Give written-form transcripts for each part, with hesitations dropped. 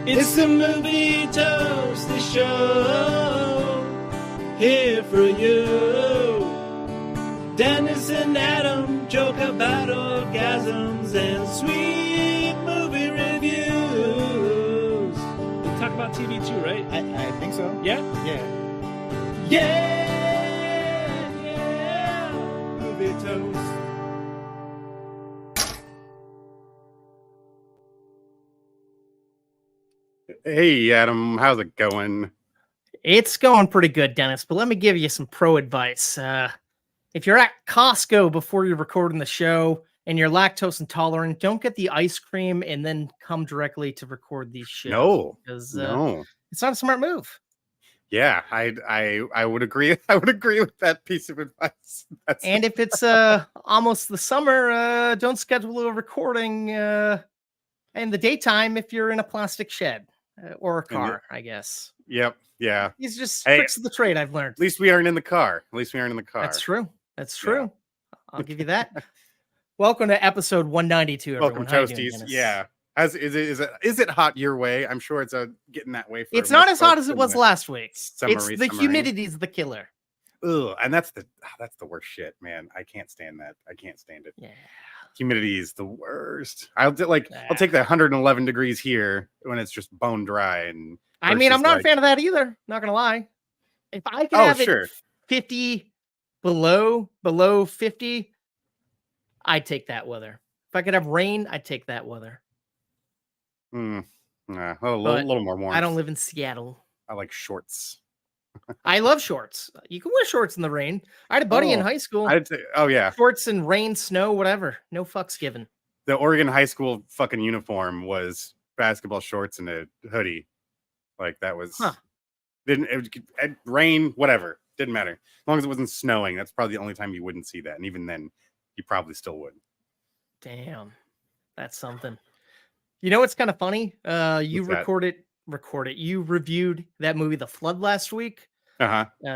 It's the Movie Toasty Show, here for you. Dennis and Adam joke about orgasms and sweet movie reviews. We talk about TV too, right? I think so. Yeah? Yeah. Yeah! Movie Toast. Hey, Adam, how's it going? It's going pretty good, Dennis, but let me give you some pro advice. If you're at Costco before you're recording the show and you're lactose intolerant, don't get the ice cream and then come directly to record these shows. No, because no. it's not a smart move. Yeah, I would agree. I would agree with that piece of advice. And if it's almost the summer, don't schedule a recording in the daytime if you're in a plastic shed or a car, I guess. Yep. Yeah. These are just tricks of the trade I've learned. At least we aren't in the car. That's true. That's true. Yeah. I'll give you that. Welcome to episode 192. Welcome, Toasties. Yeah. Is it hot your way? I'm sure it's getting that way. It's not as hot as it was last week. The humidity is the killer. Ugh, and that's the worst shit, man. I can't stand that. I can't stand it. Yeah. Humidity is the worst. I'll take the 111 degrees here when it's just bone dry. And I mean, I'm not a fan of that either. Not gonna lie. If I could have it 50 below 50, I'd take that weather. If I could have rain, I'd take that weather. A little more warm. I don't live in Seattle. I like shorts. I love shorts. You can wear shorts in the rain. I had a buddy in high school. Shorts and rain, snow, whatever. No fucks given. The Oregon high school fucking uniform was basketball shorts and a hoodie. Like that was it rain, whatever. Didn't matter. As long as it wasn't snowing. That's probably the only time you wouldn't see that. And even then, you probably still would. Damn. That's something. You know what's kind of funny? You You reviewed that movie, The Flood, last week.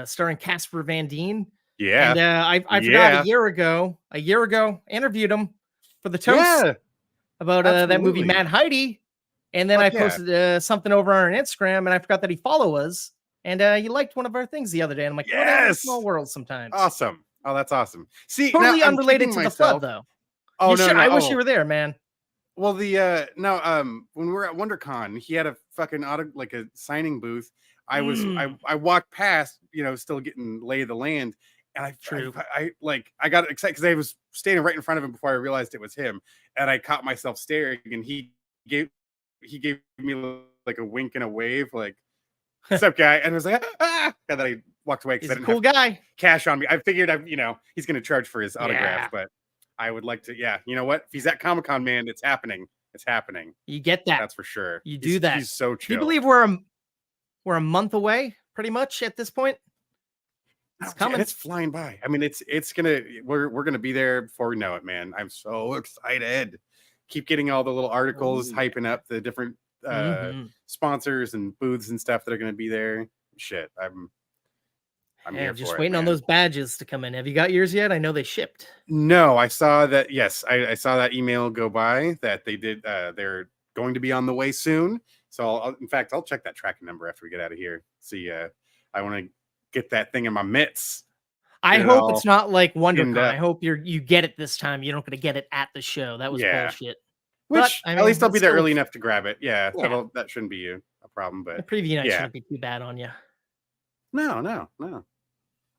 Starring Casper Van Dien. Yeah. And I forgot a year ago, interviewed him for the Toast about that movie, Mad Heidi. And then I posted something over on Instagram, and I forgot that he follows us. And you liked one of our things the other day. And I'm like, yes, small world sometimes. Awesome. Oh, that's awesome. See, totally unrelated to The Flood, though. Oh, no, I wish you were there, man. Well, when we were at WonderCon, he had a fucking a signing booth. I walked past, still getting lay of the land, and I got excited because I was standing right in front of him before I realized it was him, and I caught myself staring, and he gave me like a wink and a wave, like, "What's up, guy?" And I was like, "Ah!" And then I walked away because I didn't have guy cash on me. I figured he's going to charge for his autograph, but I would like to. Yeah, you know what? If he's at Comic-Con, man, it's happening. It's happening. You get that. That's for sure. You do that. He's so chill. Do you believe we're a month away, pretty much at this point? It's coming. It's flying by. I mean, we're gonna be there before we know it, man. I'm so excited. Keep getting all the little articles hyping up the different sponsors and booths and stuff that are gonna be there. Shit, I'm here just for waiting on those badges to come in. Have you got yours yet? I know they shipped. No, I saw that. Yes, I saw that email go by that they did. They're going to be on the way soon. So I'll check that tracking number after we get out of here. See, I want to get that thing in my mitts. I hope it's not like WonderCon. I hope you get it this time. You're not going to get it at the show. That was bullshit. Which at least I'll be there early enough to grab it. Yeah. That shouldn't be a problem. But the preview night shouldn't be too bad on you. No.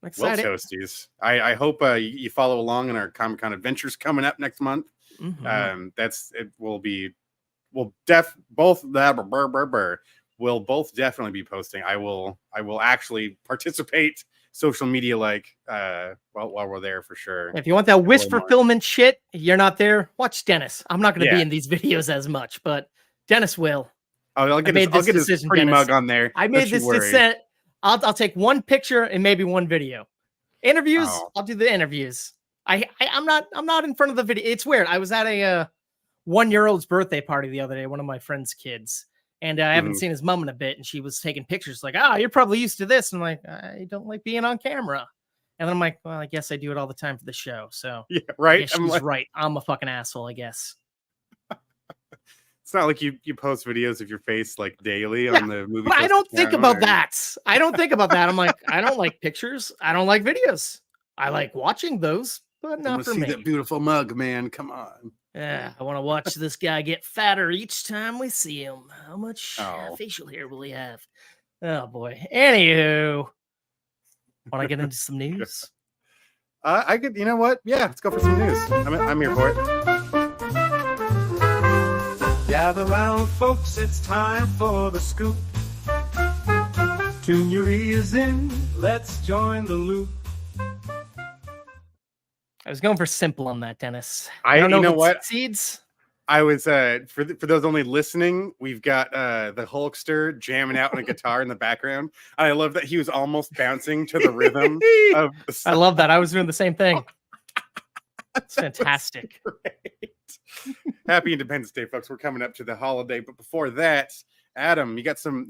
I'm excited. Well, Toasties, I hope you follow along in our Comic-Con adventures coming up next month. We'll both definitely be posting. I will actually participate social media while we're there for sure. If you want that wish fulfillment shit, you're not there, watch Dennis. I'm not going to be in these videos as much, but Dennis will. I'll get his pretty mug on there. I made this decision. I'll take one picture and maybe one video. Interviews, I'll do the interviews. I'm not in front of the video. It's weird. I was at a 1-year-old's birthday party the other day, one of my friend's kids, and I haven't seen his mom in a bit, and she was taking pictures like, you're probably used to this. And I'm like, I don't like being on camera. And then I'm like, well, I guess I do it all the time for the show. So yeah, right. She's right. I'm a fucking asshole, I guess. It's not like you post videos of your face like daily on the movie. But I don't Toasty think channel, about or- that. I don't think about that. I'm like, I don't like pictures. I don't like videos. I like watching those, but I not want for to see me. that beautiful mug, man. Come on. Yeah, I want to watch this guy get fatter each time we see him. How much Oh. facial hair will he have? Oh boy. Anywho, want to get into some news? I could. You know what? Yeah, let's go for some news. I'm here for it. Gather round, folks, it's time for the scoop. Tune your ears in, let's join the loop. I was going for simple on that, Dennis. I don't know you know if it what? succeeds. I was for those only listening, we've got the Hulkster jamming out on a guitar in the background. I love that he was almost bouncing to the rhythm of the I song. love that. I was doing the same thing. It's fantastic. Great. Happy Independence Day, folks. We're coming up to the holiday, but before that, Adam, you got some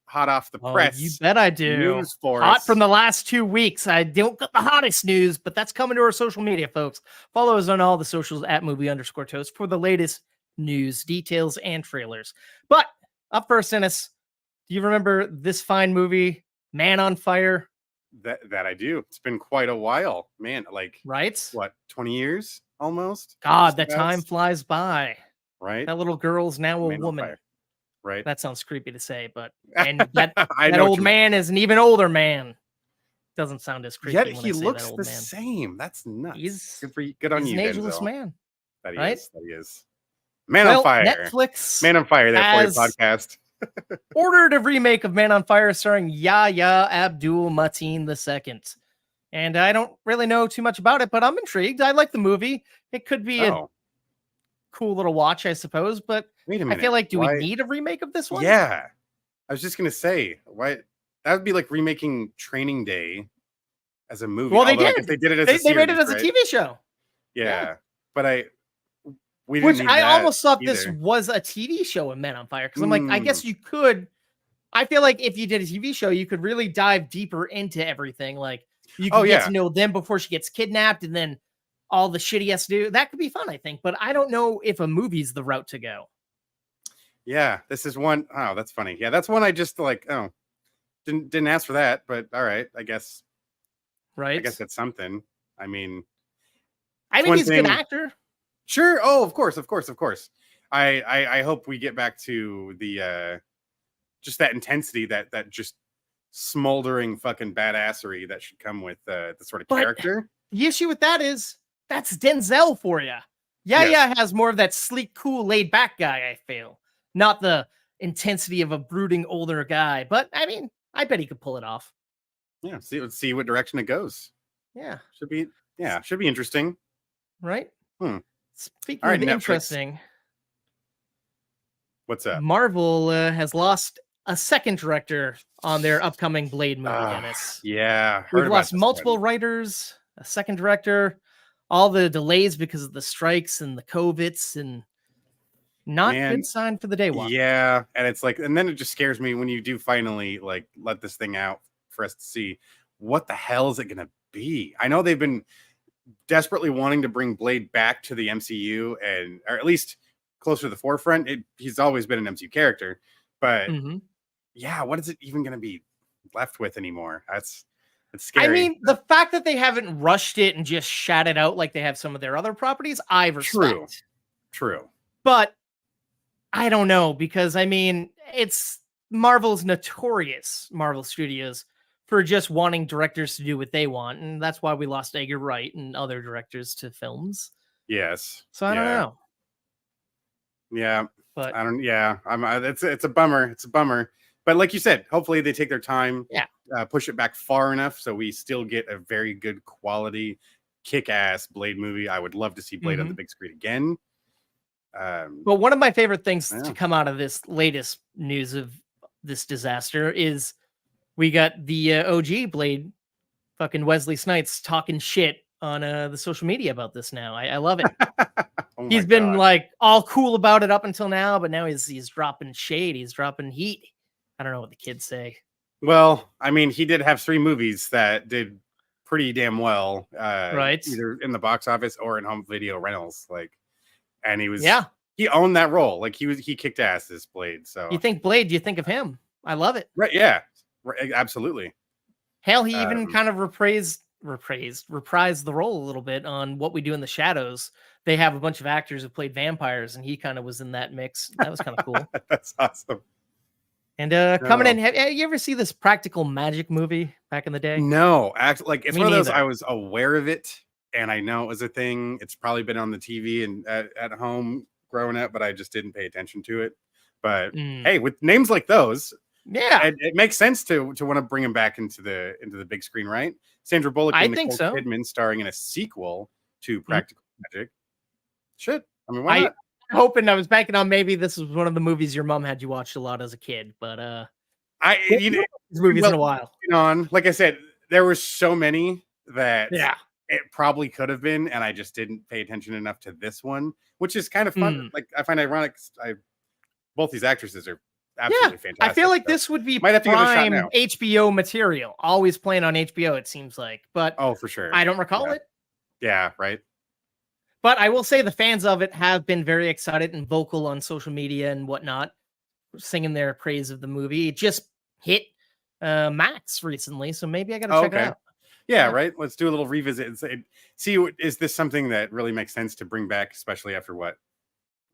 hot off the press. You bet I do. News for Hot us. from the last 2 weeks. I don't got the hottest news, but that's coming to our social media, folks. Follow us on all the socials at movie_toast for the latest news, details, and trailers. But up first, Dennis, do you remember this fine movie, Man on Fire? That I do. It's been quite a while, man. Like Right? what, 20 years almost? God, that Just about? time flies by. Right? That little girl's now a Man on woman. Fire. Right. That sounds creepy to say, but and that, I that know what old you mean. man is an even older man. Doesn't sound as creepy. Yet when he I say looks that old the man. same. That's nuts. He's- good for you. Good on He's you, an ageless Denzel. man. That he right? is. That he is. Man Well, on Fire. Netflix Man on Fire. That for has- your podcast. ordered a remake of Man on Fire starring Yahya Abdul Mateen II. And I don't really know too much about it, but I'm intrigued. I like the movie. It could be a Oh, cool little watch, I suppose. But wait a I minute. feel like, do Why- we need a remake of this one? Yeah. I was just gonna say, why that would be like remaking Training Day as a movie. Well, they although I did. guess they did it as They a made it series, as a right? TV show. Yeah. But we didn't Which need I that almost thought this either. was a TV show in Men on Fire. Because I'm like, I Mm. guess you could. I feel like if you did a TV show, you could really dive deeper into everything. Like you Oh, could get yeah. to know them before she gets kidnapped and then all the shit he has to do. That could be fun, I think. But I don't know if a movie's the route to go. Yeah, this is one. Oh, that's funny. Yeah, that's one I just like. Oh, didn't ask for that, but all right. I guess Right? that's something. I mean, I think one he's a good thing- actor. sure. Oh, of course. I hope we get back to the just that intensity, that just smoldering fucking badassery that should come with the sort of But- character. The issue with that is that's Denzel for you. Yahya has more of that sleek, cool, laid back guy, I feel. Not the intensity of a brooding older guy. But I mean, I bet he could pull it off. Yeah, see what direction it goes. Yeah. Should be interesting. Right? Hmm. Speaking All right, of Netflix. interesting, What's up? Marvel has lost a second director on their upcoming Blade movie, Ah, Dennis. Yeah, heard We've about lost this multiple one. writers, a second director, all the delays because of the strikes and the COVIDs, and not Man, good sign for the day one. Yeah, and it's like, and then it just scares me when you do finally like let this thing out for us to see what the hell is it gonna be. I know they've been desperately wanting to bring Blade back to the MCU, and or at least closer to the forefront. He's always been an MCU character, but Mhm. yeah, what is it even gonna be left with anymore? It's scary. I mean, the fact that they haven't rushed it and just shat it out like they have some of their other properties, I respect. True. But I don't know, because I mean, it's Marvel Studios, for just wanting directors to do what they want, and that's why we lost Edgar Wright and other directors to films. Yes. So I don't know, Yeah. but I don't. Yeah, it's a bummer. It's a bummer. But like you said, hopefully they take their time. Yeah. Push it back far enough so we still get a very good quality, kick-ass Blade movie. I would love to see Blade on the big screen again. But one of my favorite things Yeah. to come out of this latest news of this disaster is we got the OG Blade, fucking Wesley Snipes, talking shit on the social media about this now. I love it. Oh He's my been God. like all cool about it up until now, but now he's dropping shade. He's dropping heat. I don't know what the kids say. Well, I mean, he did have 3 movies that did pretty damn well, Right. Either in the box office or in home video rentals. Like, and he was Yeah. he owned that role. Like he kicked ass as Blade. So You think Blade? You think of him? I love it. right, yeah, right, absolutely. Hell, he even kind of reprised the role a little bit on What We Do in the Shadows. They have a bunch of actors who played vampires, and he kind of was in that mix. That was kind of cool. That's awesome. And coming in, have you ever see this Practical Magic movie back in the day? No, actually, like it's Me one of those. neither. I was aware of it, and I know it was a thing. It's probably been on the TV and at home growing up, but I just didn't pay attention to it. But hey, with names like those, Yeah, it makes sense to want to bring him back into the big screen, right? Sandra Bullock I and think Nicole so. Kidman starring in a sequel to Practical Magic. Shit, I mean, why I not? hoping I was banking on maybe this was one of the movies your mom had you watch a lot as a kid, but You know, these movies well, in a while. on like I said, there were so many that Yeah. it probably could have been, and I just didn't pay attention enough to this one, which is kind of fun. Like I find ironic. Both these actresses are absolutely fantastic. I feel like so this would be might have to give it a shot prime now. HBO material. Always playing on HBO, it seems like, but Oh, for sure. I don't recall it. Yeah, right. But I will say the fans of it have been very excited and vocal on social media and whatnot, singing their praise of the movie. It just hit Max recently, so maybe I got to check it out. Yeah, right. Let's do a little revisit and see, is this something that really makes sense to bring back, especially after what,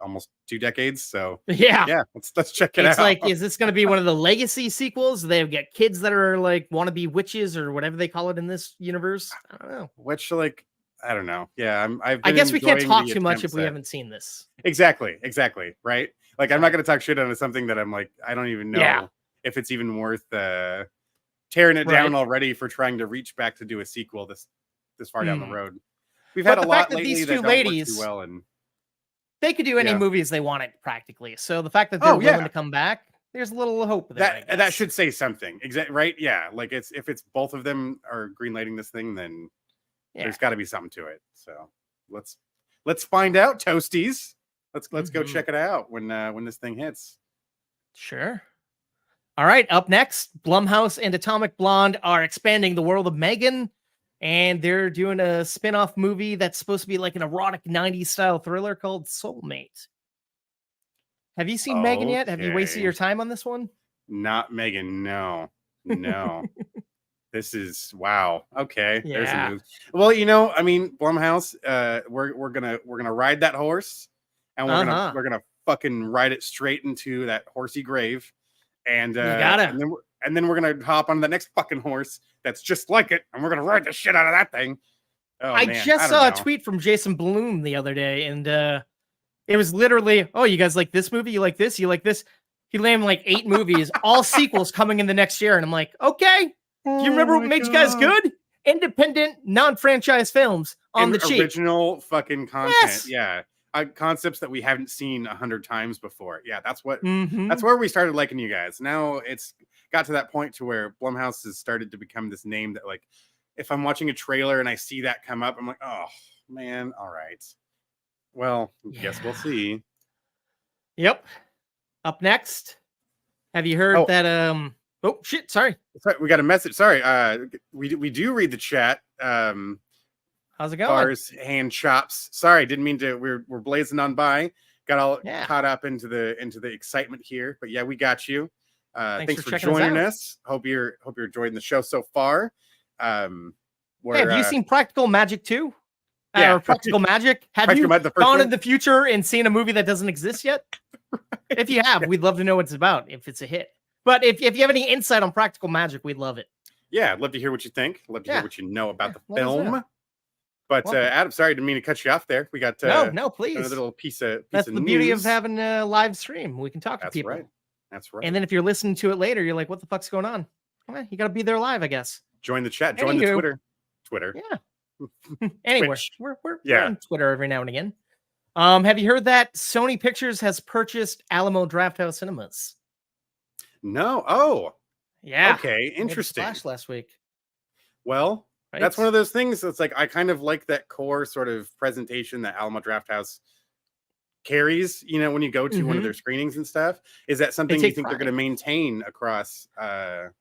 almost 2 decades? So yeah, let's check it out. It's like, is this going to be one of the legacy sequels? They've got kids that are like want to be witches or whatever they call it in this universe. I don't know. Which, like, I don't know. Yeah, I guess we can't talk too much if we haven't seen this. Exactly. Right. Like, I'm not going to talk shit on something that I'm like, I don't even know if it's even worth tearing it down already for trying to reach back to do a sequel this far down the road. We've had a lot lately these that two don't ladies, work too well, and they could do any movies they wanted practically. So the fact that they're willing to come back, there's a little hope there. That should say something. Exactly. Right. Yeah. Like if it's both of them are greenlighting this thing, then there's got to be something to it. So let's find out, Toasties. Let's go check it out when this thing hits. Sure. All right. Up next, Blumhouse and Atomic Blonde are expanding the world of Megan, and they're doing a spin-off movie that's supposed to be like an erotic 90s style thriller called Soulmate. Have you seen Megan yet? Have you wasted your time on this one? Not Megan. No. This is wow. Okay. Yeah. There's a move. Well, I mean, Blumhouse, we're gonna ride that horse, and we're gonna fucking ride it straight into that horsey grave. And you gotta. And then we're gonna hop on the next fucking horse that's just like it, and we're gonna ride the shit out of that thing. Oh, I just saw a tweet from Jason Bloom the other day, and it was literally, "Oh, you guys like this movie? You like this? You like this?" He named like 8 movies, all sequels coming in the next year, and I'm like, okay. Do you remember what made you guys good? Independent, non-franchise films on the cheap. Original fucking content. Yeah. Concepts that we haven't seen 100 times before. Yeah, that's where we started liking you guys. Now it's got to that point to where Blumhouse has started to become this name that, like, if I'm watching a trailer and I see that come up, I'm like, oh man, all right. Well, guess we'll see. Yep. Up next, have you heard that oh shit, sorry. We got a message. Sorry. We do read the chat. How's it going? Bars, hand chops. Sorry, didn't mean to. We're blazing on by. Got all caught up into the excitement here, but yeah, we got you. Thanks for joining us. Hope you're enjoying the show so far. Have you seen Practical Magic 2? Yeah, or Practical Magic. Have you gone in the future and seen a movie that doesn't exist yet? If you have, we'd love to know what it's about. If it's a hit, but if you have any insight on Practical Magic, we'd love it. Yeah, I'd love to hear what you think. Love to hear what you know about the film. But Adam, sorry, didn't mean to cut you off there. We got no, please. Another little piece of That's the beauty of having a live stream. We can talk to people. That's right. And then if you're listening to it later, you're like, "What the fuck's going on?" Well, you got to be there live, I guess. Join the chat. Join the Twitter. Yeah. Anyway, we're on Twitter every now and again. Have you heard that Sony Pictures has purchased Alamo Drafthouse Cinemas? No. Oh. Yeah. Okay. Interesting. Flash last week. Well, that's one of those things that's like, I kind of like that core sort of presentation that Alamo Drafthouse carries, when you go to one of their screenings and stuff. Is that something you think they're going to maintain across, like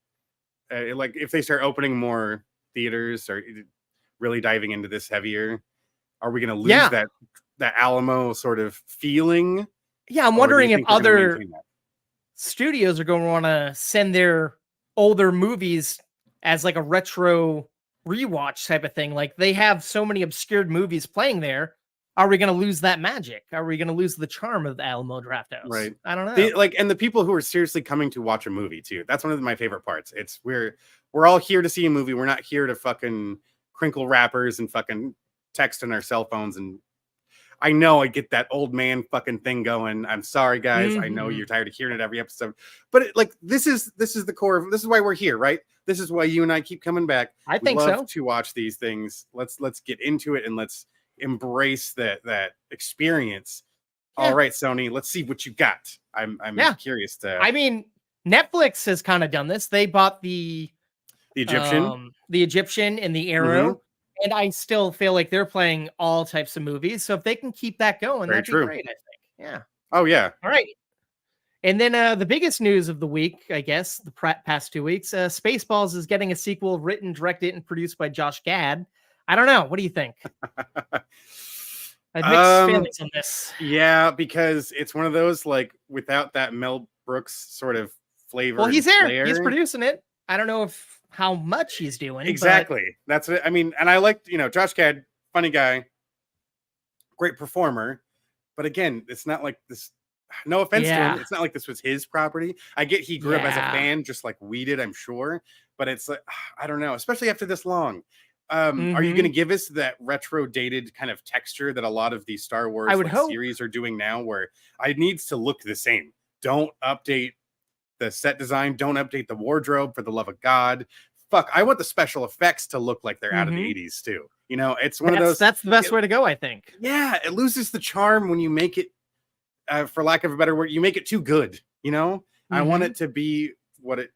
if they start opening more theaters or really diving into this heavier, are we going to lose that Alamo sort of feeling? Yeah, I'm Or do you wondering if think they're gonna other maintain that? studios are going to want to send their older movies as like a retro rewatch type of thing. Like they have so many obscured movies playing there. Are we going to lose that magic? Are we going to lose the charm of the Alamo Drafthouse? Right. I don't know. And the people who are seriously coming to watch a movie too. That's one of my favorite parts. It's we're all here to see a movie. We're not here to fucking crinkle wrappers and fucking text on our cell phones. And I know I get that old man fucking thing going. I'm sorry, guys. I know you're tired of hearing it every episode, but this is the core of this is why we're here, right? This is why you and I keep coming back. I think we love so. to watch these things. Let's get into it and let's embrace that experience. Yeah. All right, Sony, let's see what you got. I'm curious to. I mean, Netflix has kind of done this. They bought the Egyptian and the Arrow, and I still feel like they're playing all types of movies. So if they can keep that going, that'd be great. I think. Yeah. Oh yeah. All right. And then the biggest news of the week, I guess, the past 2 weeks, Spaceballs is getting a sequel written, directed, and produced by Josh Gad. I don't know. What do you think? I have mixed feelings on this. Yeah, because it's one of those like without that Mel Brooks sort of flavor. Well, he's there. Flair. He's producing it. I don't know how much he's doing. Exactly. That's what I mean. And I liked, Josh Gad, funny guy, great performer. But again, it's not like this. No offense to him. It's not like this was his property. I get he grew up as a fan, just like we did, I'm sure. But it's like, I don't know, especially after this long. Are you going to give us that retro dated kind of texture that a lot of these Star Wars series are doing now, where it needs to look the same? Don't update the set design. Don't update the wardrobe, for the love of God. Fuck, I want the special effects to look like they're out of the 80s too. It's one of those. That's the best way to go, I think. Yeah, it loses the charm when you make it, for lack of a better word, you make it too good. I want it to be what it.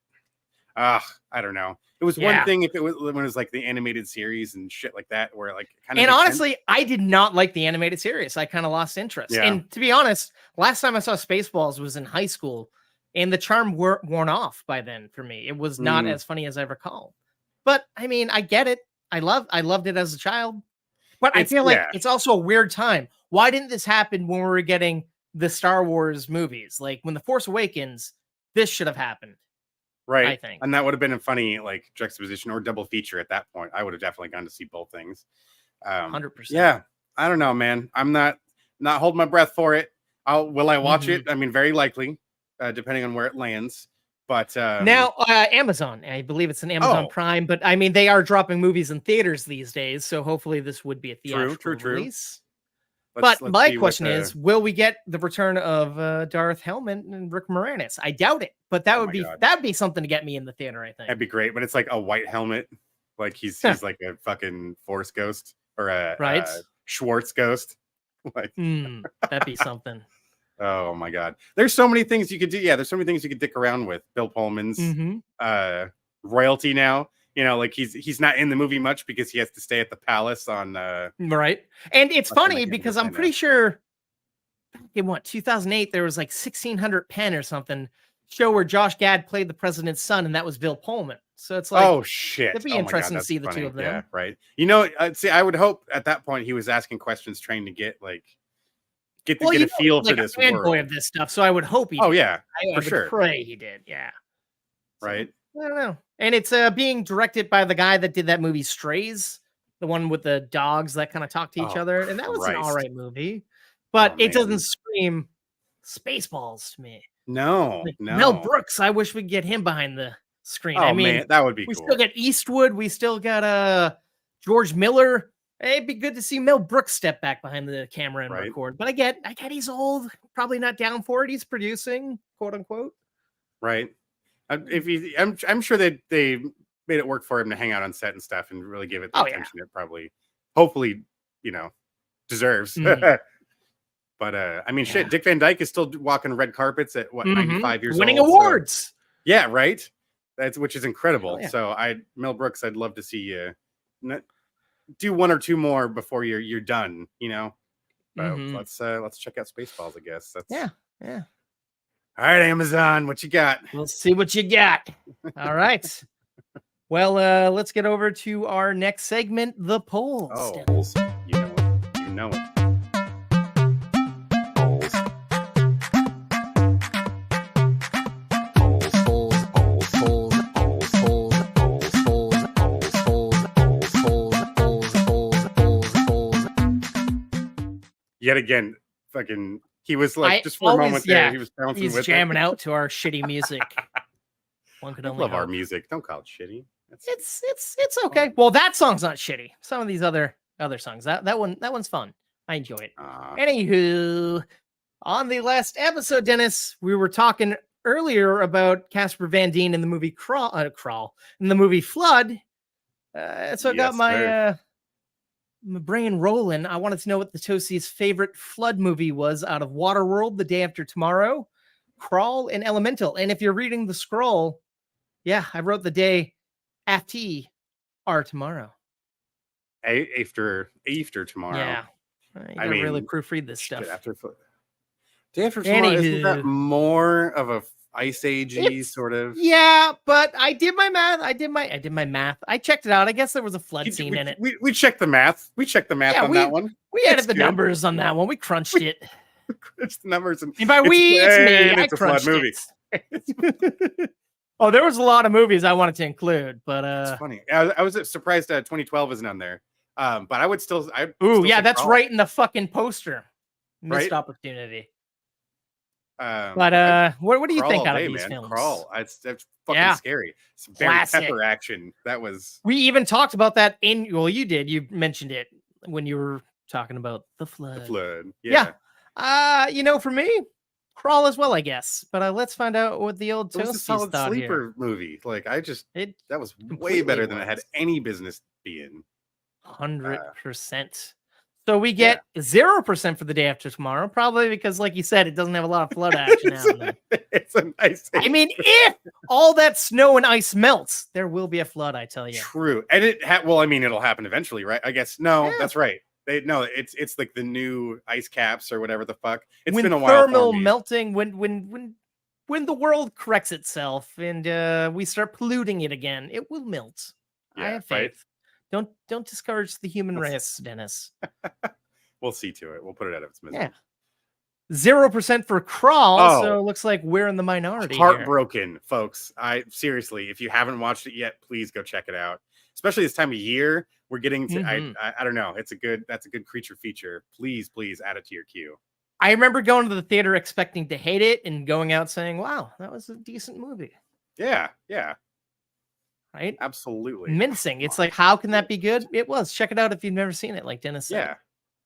I don't know. It was one thing if it was when it was like the animated series and shit like that, where like kind of. And honestly, I did not like the animated series. I kind of lost interest. Yeah. And to be honest, last time I saw Spaceballs was in high school, and the charm worn off by then for me. It was not as funny as I recall. But I mean, I get it. I loved it as a child. But I feel like it's also a weird time. Why didn't this happen when we were getting the Star Wars movies? Like when The Force Awakens, this should have happened. Right. I think. And that would have been a funny like juxtaposition or double feature at that point. I would have definitely gone to see both things. 100%. Yeah. I don't know, man. I'm not holding my breath for it. Will I watch it? I mean, very likely, depending on where it lands. But now Amazon, I believe it's an Amazon Prime, but I mean, they are dropping movies in theaters these days. So hopefully this would be a theatrical release. Let's my question is, will we get the return of Darth Helmet and Rick Moranis? I doubt it, but that'd be something to get me in the theater, I think. That'd be great, but it's like a white helmet. Like he's like a fucking Force ghost or a Schwartz ghost. Like that'd be something. Oh my God. There's so many things you could do. Yeah, there's so many things you could dick around with. Bill Pullman's royalty now. Like he's not in the movie much because he has to stay at the palace on right. And it's funny because I'm pretty sure in 2008 there was like 1600 Pen or something show where Josh Gad played the president's son, and that was Bill Pullman. So it's like, oh shit, it'd be interesting to see the two of them. Yeah, right. See, I would hope at that point he was asking questions, trying to get a feel for this world of this stuff. So I would hope he. Oh yeah, I would pray he did. Yeah. Right. So, I don't know. And it's being directed by the guy that did that movie Strays, the one with the dogs that kind of talk to each other, and that was an all right movie, but it doesn't scream Spaceballs to me. No. Mel Brooks. I wish we'd get him behind the screen. I mean, man, that would be cool. We still got Eastwood. We still got George Miller. It'd be good to see Mel Brooks step back behind the camera and record. But I get he's old, probably not down for it. He's producing, quote unquote. Right. I'm sure that they made it work for him to hang out on set and stuff and really give it the attention it probably, hopefully, deserves. But I mean, shit, Dick Van Dyke is still walking red carpets at 95 years old, winning awards. So, yeah, right. Which is incredible. Yeah. So Mel Brooks, I'd love to see you do one or two more before you're done. Let's check out Spaceballs. I guess that's yeah. All right, Amazon, what you got? We'll see what you got. All right. Well, let's get over to our next segment, the polls. Oh, you know it. yet again, fucking, he was like, just for a always- moment there, yeah, he was bouncing He's with jamming it. out to our shitty music. One could I only love our hope. music. Don't call it shitty. It's okay. Well, that song's not shitty. Some of these other songs, that one's fun. I enjoy it. Anywho, on the last episode, Dennis, we were talking earlier about Casper Van Dien in the movie Crawl, in the movie Flood. So I got my brain rolling. I wanted to know what the Toasties' favorite Flood movie was out of Waterworld, The Day After Tomorrow, Crawl, and Elemental. And if you're reading the scroll, yeah, I wrote The Day After Tomorrow. After tomorrow. Yeah. You gotta really proofread this stuff. Day After Tomorrow, isn't that more of a Ice Agey sort of? Yeah, but I did my math. I did my math. I checked it out. I guess there was a flood scene in it. We checked the math. We checked the math on that one. We added the numbers on that one. We crunched it. Crunched the numbers, and by we, it's me. It's a flood movie. Oh, there was a lot of movies I wanted to include, but it's funny. I was surprised 2012 isn't on there. But I would still. That's Crawl. right in the fucking poster. Missed opportunity. But what do you think out of these films? Crawl. It's fucking scary. Some Barry Pepper action. That was. We even talked about that you did. You mentioned it when you were talking about the Flood. The Flood. Yeah. For me, Crawl as well, I guess. But let's find out what the old Toasties solid thought sleeper here. movie. Like that was way better than it had any business being. 100%. So we get 0% for The Day After Tomorrow, probably because, like you said, it doesn't have a lot of flood action out there. It's a nice. I mean, if all that snow and ice melts, there will be a flood. I tell you. True, and it'll happen eventually, right? I guess. No, that's right. It's like the new ice caps or whatever the fuck. It's been a while. Thermal melting, when the world corrects itself and we start polluting it again, it will melt. I have faith. Right? Don't discourage the human race, Dennis. We'll see to it. We'll put it out of its misery. Yeah. 0% for Crawl, so it looks like we're in the minority. Heartbroken, folks. Seriously, if you haven't watched it yet, please go check it out. Especially this time of year, we're getting to. I don't know. That's a good creature feature. Please add it to your queue. I remember going to the theater expecting to hate it and going out saying, "Wow, that was a decent movie." Yeah. Right? Absolutely. Mincing. It's like, how can that be good? It was. Check it out if you've never seen it, like Dennis said.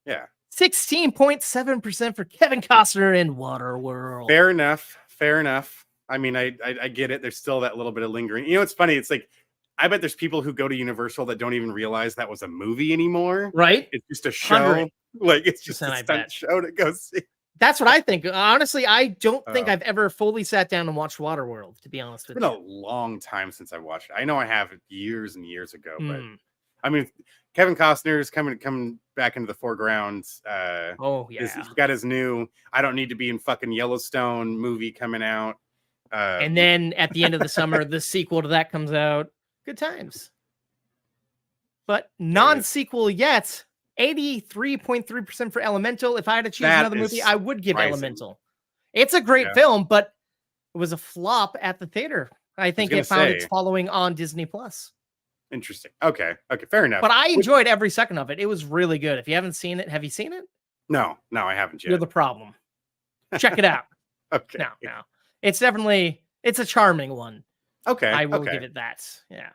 Yeah. 16.7% for Kevin Costner in Waterworld. Fair enough. I mean, I get it. There's still that little bit of lingering. You know, it's funny. It's like, I bet there's people who go to Universal that don't even realize that was a movie anymore. Right? It's just a show. 100%. Like, it's just a stunt show to go see. That's what I think. Honestly, I don't think I've ever fully sat down and watched Waterworld, to be honest with you. It's been a long time since I watched it. I know I have years and years ago, but I mean, Kevin Costner's coming back into the foreground. He's got his new I Don't Need to Be in Fucking Yellowstone movie coming out. And then at the end of the summer, the sequel to that comes out. Good times. But non-sequel yet. 83.3% for Elemental. If I had to choose another movie, I would give Elemental. It's a great film, but it was a flop at the theater. I think it found its following on Disney Plus. Interesting. Okay, fair enough. But I enjoyed every second of it. It was really good. If you haven't seen it, have you seen it? No, I haven't yet. You're the problem. Check it out. Okay. No. It's a charming one. Okay. I will give it that. Yeah.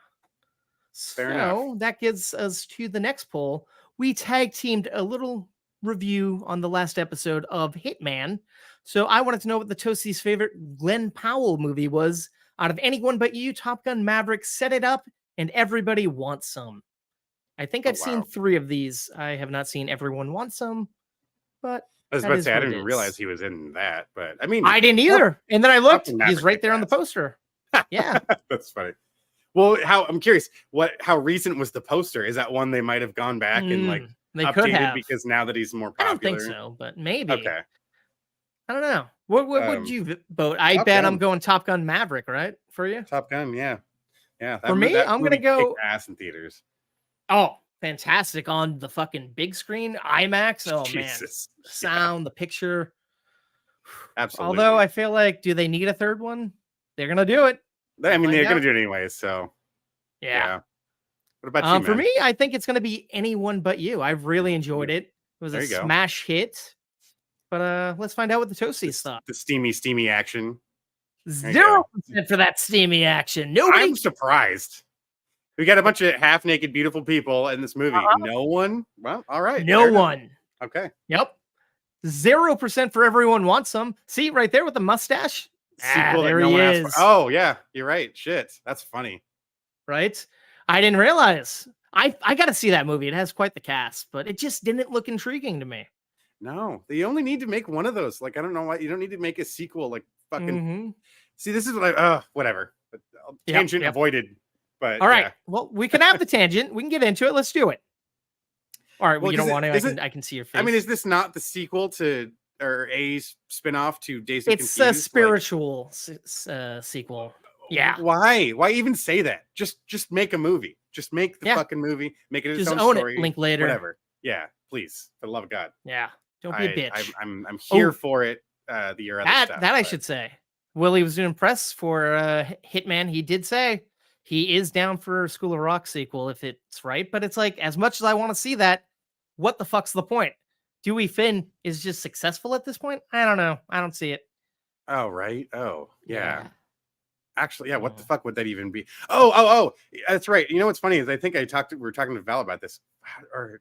Fair enough. That gets us to the next poll. We tag teamed a little review on the last episode of Hitman. So I wanted to know what the Toasties' favorite Glenn Powell movie was. Out of Anyone But You, Top Gun, Maverick, Set It Up, and Everybody Wants Some. I think I've seen 3 of these. I have not seen Everyone Wants Some, but I was about to say, I didn't even realize he was in that, but I mean, I didn't either. And then I looked, he's right there on the poster. Yeah. That's funny. Well, I'm curious, how recent was the poster? Is that one they might have gone back and like they updated could have, because now that he's more popular? I don't think so, but maybe. Okay. I don't know. What would you vote? I bet I'm going Top Gun Maverick, right? For you? Top Gun, yeah. For me, I'm going to go ass in theaters. Oh, fantastic on the fucking big screen, IMAX. Oh, Jesus. Man. Sound, the picture. Absolutely. Although I feel like, do they need a third one? They're going to do it. I mean, they're going to do it anyway, so. Yeah. What about you, for me, I think it's going to be Anyone But You. I've really enjoyed it. It was There a you go. smash hit. But let's find out what the Toasties thought. The steamy action. 0% for that steamy action. Nobody. I'm surprised. We got a bunch of half-naked, beautiful people in this movie. No one? Well, all right. No one. Okay. Yep. 0% for everyone wants some. See right there with the mustache? Sequel there that no he one asked is. for. Oh, yeah. You're right. Shit. That's funny. Right? I didn't realize. I got to see that movie. It has quite the cast, but it just didn't look intriguing to me. No, they only need to make one of those. Like, I don't know why you don't need to make a sequel. Like, fucking. See, this is what whatever. But, tangent avoided. But all right. Well, we can have the tangent. We can get into it. Let's do it. All right. Well, you don't want to. I can see your face. I mean, is this not the sequel to or a spinoff to Days of Confused? It's a spiritual sequel. Yeah. Why? Why even say that? Just make a movie. Just make the fucking movie. Make it its own story. Link later. Whatever. Yeah. Please, for the love of God. Yeah. Don't be a bitch. I'm here for it. Your other stuff. I should say. Willie was doing press for Hitman. He did say he is down for School of Rock sequel if it's right. But it's like, as much as I want to see that, what the fuck's the point? Dewey Finn is just successful at this point? I don't know. I don't see it. Oh, right. Oh, yeah. Actually, yeah. What the fuck would that even be? Oh. That's right. You know what's funny is I think we were talking to Val about this. Or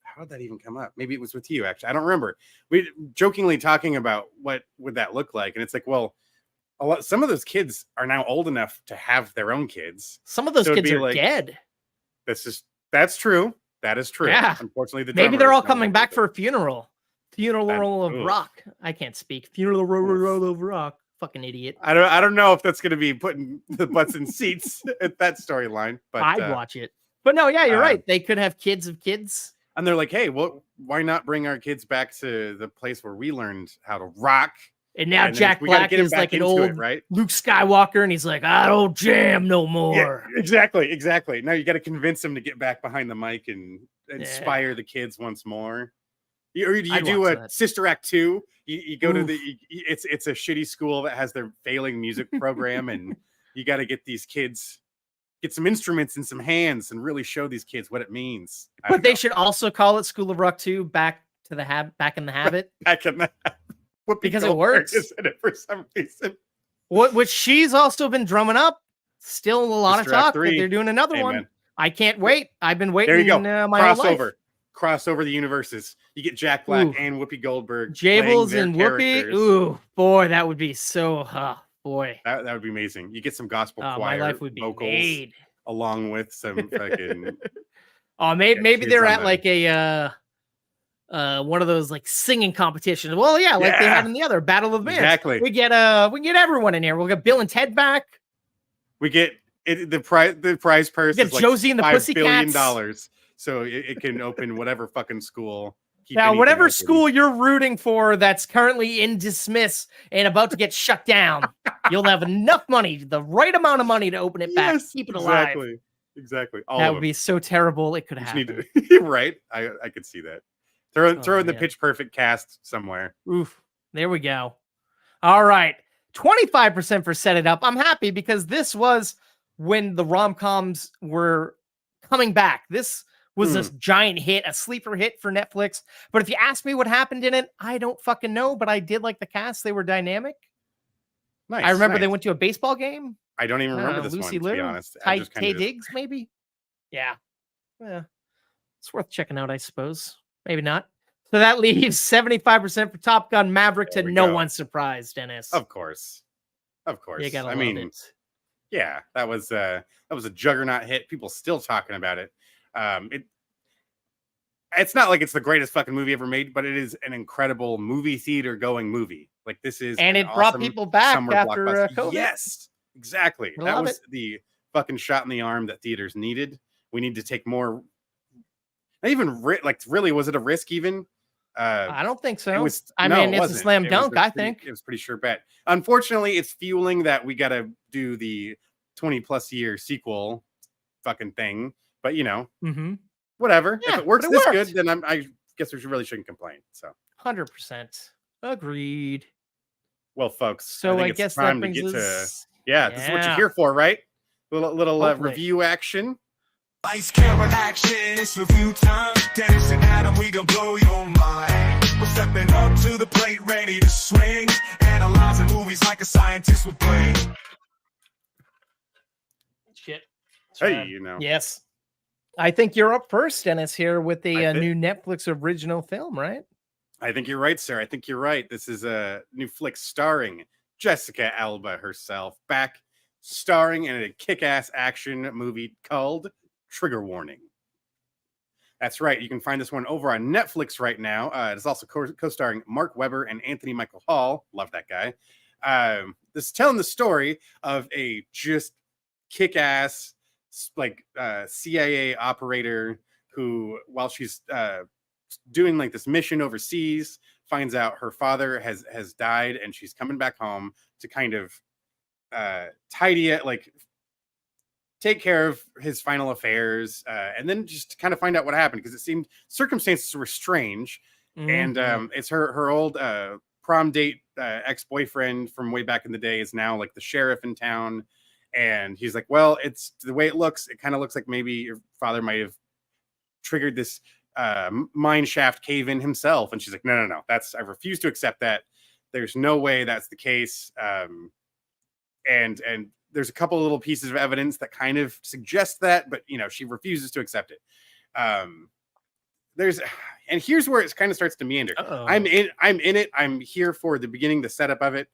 how did that even come up? Maybe it was with you, actually. I don't remember. We jokingly talking about what would that look like. And it's like, well, some of those kids are now old enough to have their own kids. Some of those kids are dead. That's true. That is true. Yeah. Unfortunately, maybe they're all coming back for a funeral. Funeral of Rock. I can't speak. Funeral of Rock. Fucking idiot. I don't know if that's going to be putting the butts in seats at that storyline, but I'd watch it. But no, yeah, you're right. They could have kids of kids. And they're like, hey, well, why not bring our kids back to the place where we learned how to rock? And now Jack Black is like an old Luke Skywalker, and he's like, I don't jam no more. Yeah, exactly. Now you got to convince him to get back behind the mic and inspire the kids once more. You do a Sister Act 2. You go to it's a shitty school that has their failing music program, and you got to get these kids, get some instruments and some hands, and really show these kids what it means. But they should also call it School of Rock 2, back in the habit. Back in the habit. Because it works. Is in it for some reason. Which she's also been drumming up. Still a lot of talk that they're doing another one. I can't wait. I've been waiting. There you go. My whole life. Crossover the universes. You get Jack Black and Whoopi Goldberg. Jables and Whoopi. Ooh, boy, that would be so. Boy, that would be amazing. You get some gospel choir my life would be vocals made. Along with some fucking. Maybe they're at like a one of those like singing competitions. Well, yeah, like they had in the other Battle of the Bands. Exactly. We get everyone in here. We'll get Bill and Ted back. We get the prize purse. We get is Josie like and the Pussycats. $5 billion. So it can open whatever fucking school. Now, whatever school you're rooting for that's currently in dismiss and about to get shut down, you'll have enough money, the right amount of money to open it back, keep it alive. Exactly. That would be so terrible. It could happen. Right? I could see that. Throw in the Pitch Perfect cast somewhere. Oof. There we go. All right. 25% for Set It Up. I'm happy because this was when the rom-coms were coming back. This was a giant hit, a sleeper hit for Netflix. But if you ask me what happened in it, I don't fucking know. But I did like the cast. They were dynamic. Nice. I remember they went to a baseball game. I don't even remember this Lucy one, Liu, to be honest. Tay Diggs, maybe? Yeah. It's worth checking out, I suppose. Maybe not. So that leaves 75% for Top Gun Maverick to no one's surprise, Dennis. Of course. You gotta love it. Yeah, that was a juggernaut hit. People still talking about it. It's not like it's the greatest fucking movie ever made, but it is an incredible movie theater going movie. Like this is, and it brought people back after COVID. Yes, exactly. That was the fucking shot in the arm that theaters needed. We need to take more. Not even really, was it a risk even? I don't think so. It's a slam dunk. I think it was pretty sure bet. Unfortunately, it's fueling that we got to do the 20+ year sequel fucking thing. But whatever. Yeah, if it works this good, then I guess we really shouldn't complain. So 100% agreed. Well, folks, so I guess time that to get us... to this is what you're here for, right? Little review action. Ice camera action, it's review time. Dennis and Adam, we gon' blow your mind. We're stepping up to the plate, ready to swing. Analyzing movies like a scientist would brain. Shit. Hey, you know. Yes. I think you're up first, Dennis, here with the I new Netflix original film, right? I think you're right, sir. I think you're right. This is a new flick starring Jessica Alba herself, back starring in a kick-ass action movie called Trigger Warning. That's right. You can find this one over on Netflix right now. It's also co-starring Mark Webber and Anthony Michael Hall. Love that guy. This is telling the story of a just kick-ass like CIA operator who, while she's doing like this mission overseas, finds out her father has died and she's coming back home to kind of tidy it, like take care of his final affairs, and then just kind of find out what happened, because it seemed circumstances were strange. And it's her old prom date ex-boyfriend from way back in the day is now like the sheriff in town, and he's like, well, it's the way it looks, it kind of looks like maybe your father might have triggered this mine shaft cave in himself. And she's like, no, I refuse to accept that. There's no way that's the case. And there's a couple of little pieces of evidence that kind of suggest that, but she refuses to accept it. And here's where it kind of starts to meander. I'm in it. I'm here for the beginning, the setup of it.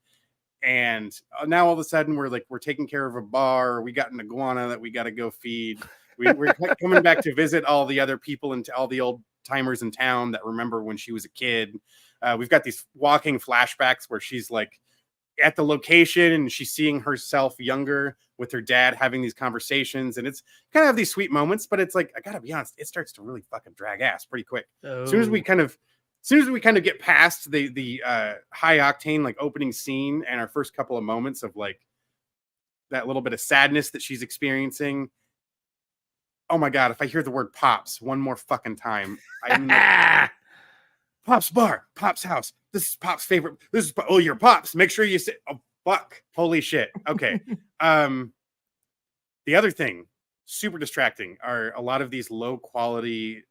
And now all of a sudden we're taking care of a bar. We got an iguana that we got to go feed. We're coming back to visit all the other people and all the old timers in town that remember when she was a kid. We've got these walking flashbacks where she's like at the location and she's seeing herself younger with her dad having these conversations, and it's kind of these sweet moments, but it's like, I gotta be honest, it starts to really fucking drag ass pretty quick. As soon as we kind of get past the high octane like opening scene and our first couple of moments of like that little bit of sadness that she's experiencing, oh my god, if I hear the word Pops one more fucking time, I'm like, Pop's bar, Pop's house. This is Pop's favorite. This is your Pops. Make sure you say, oh fuck, holy shit. Okay. The other thing, super distracting, are a lot of these low quality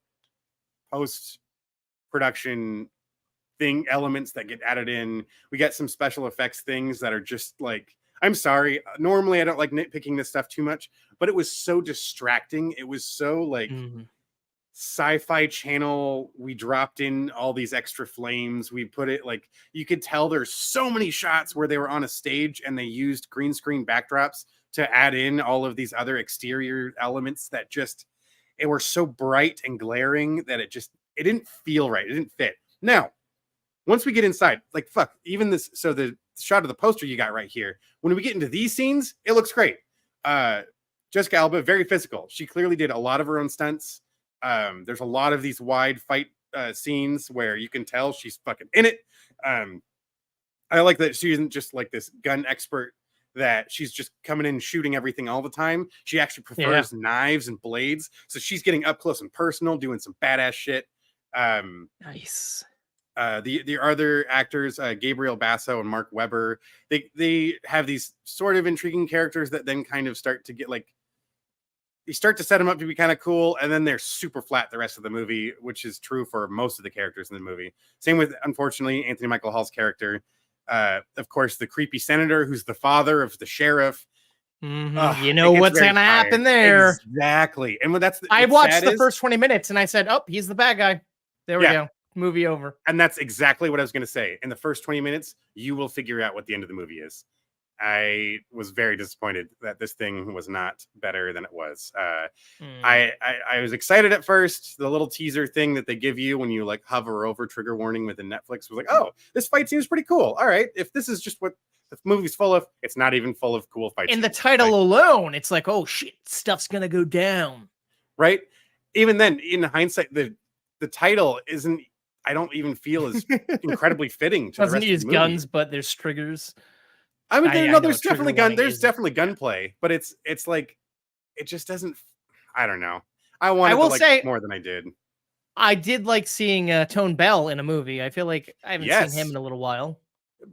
post production elements that get added in. We got some special effects things that are just like, I'm sorry, normally I don't like nitpicking this stuff too much, but it was so distracting. It was so like Sci-Fi Channel. We dropped in all these extra flames. We put it like, you could tell there's so many shots where they were on a stage and they used green screen backdrops to add in all of these other exterior elements that just, it were so bright and glaring that it didn't feel right. It didn't fit. Now, once we get inside, like fuck, even this, so the shot of the poster you got right here, when we get into these scenes, it looks great. Jessica Alba, very physical. She clearly did a lot of her own stunts. There's a lot of these wide fight scenes where you can tell she's fucking in it. I like that she isn't just like this gun expert, that she's just coming in shooting everything all the time. She actually prefers knives and blades. So she's getting up close and personal, doing some badass shit. Nice. The other actors, Gabriel Basso and Mark Webber, they have these sort of intriguing characters that then kind of start to get like, you start to set them up to be kind of cool, and then they're super flat the rest of the movie, which is true for most of the characters in the movie. Same with, unfortunately, Anthony Michael Hall's character. Of course, the creepy senator who's the father of the sheriff. You know what's going to happen there. Exactly. And I watched the first 20 minutes and I said, oh, he's the bad guy. There we go. Movie over. And that's exactly what I was going to say. In the first 20 minutes, you will figure out what the end of the movie is. I was very disappointed that this thing was not better than it was. I was excited at first. The little teaser thing that they give you when you like hover over Trigger Warning within Netflix was like, oh, this fight seems pretty cool. All right, if this is just what the movie's full of, it's not even full of cool fights. In the title alone, it's like, oh shit, stuff's gonna go down. Right? Even then, in hindsight, the title isn't, I don't even feel as incredibly fitting to doesn't the rest use of the movie. guns, but there's triggers. I mean, there's definitely gunplay, but it's like, it just doesn't, I don't know. I will say more than I did. I did like seeing Tone Bell in a movie. I feel like I haven't seen him in a little while.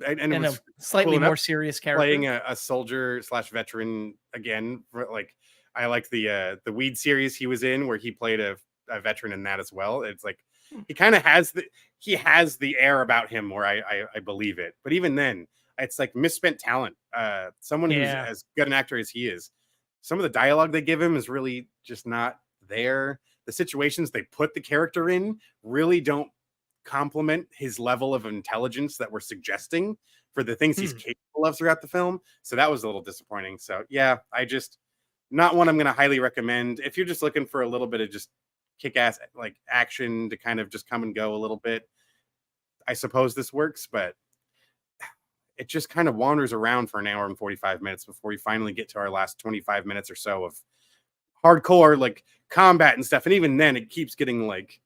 and it And a was slightly cool more enough serious character. playing a soldier / veteran again. Like I like the Weed series he was in, where he played a veteran in that as well. It's like he kind of has the air about him where I believe it. But even then, it's like misspent talent. Someone who's as good an actor as he is, some of the dialogue they give him is really just not there. The situations they put the character in really don't complement his level of intelligence that we're suggesting for the things he's capable of throughout the film. So that was a little disappointing. So yeah, not one I'm going to highly recommend. If you're just looking for a little bit of just kick-ass like action to kind of just come and go a little bit, I suppose this works, but it just kind of wanders around for an hour and 45 minutes before we finally get to our last 25 minutes or so of hardcore like combat and stuff. And even then it keeps getting like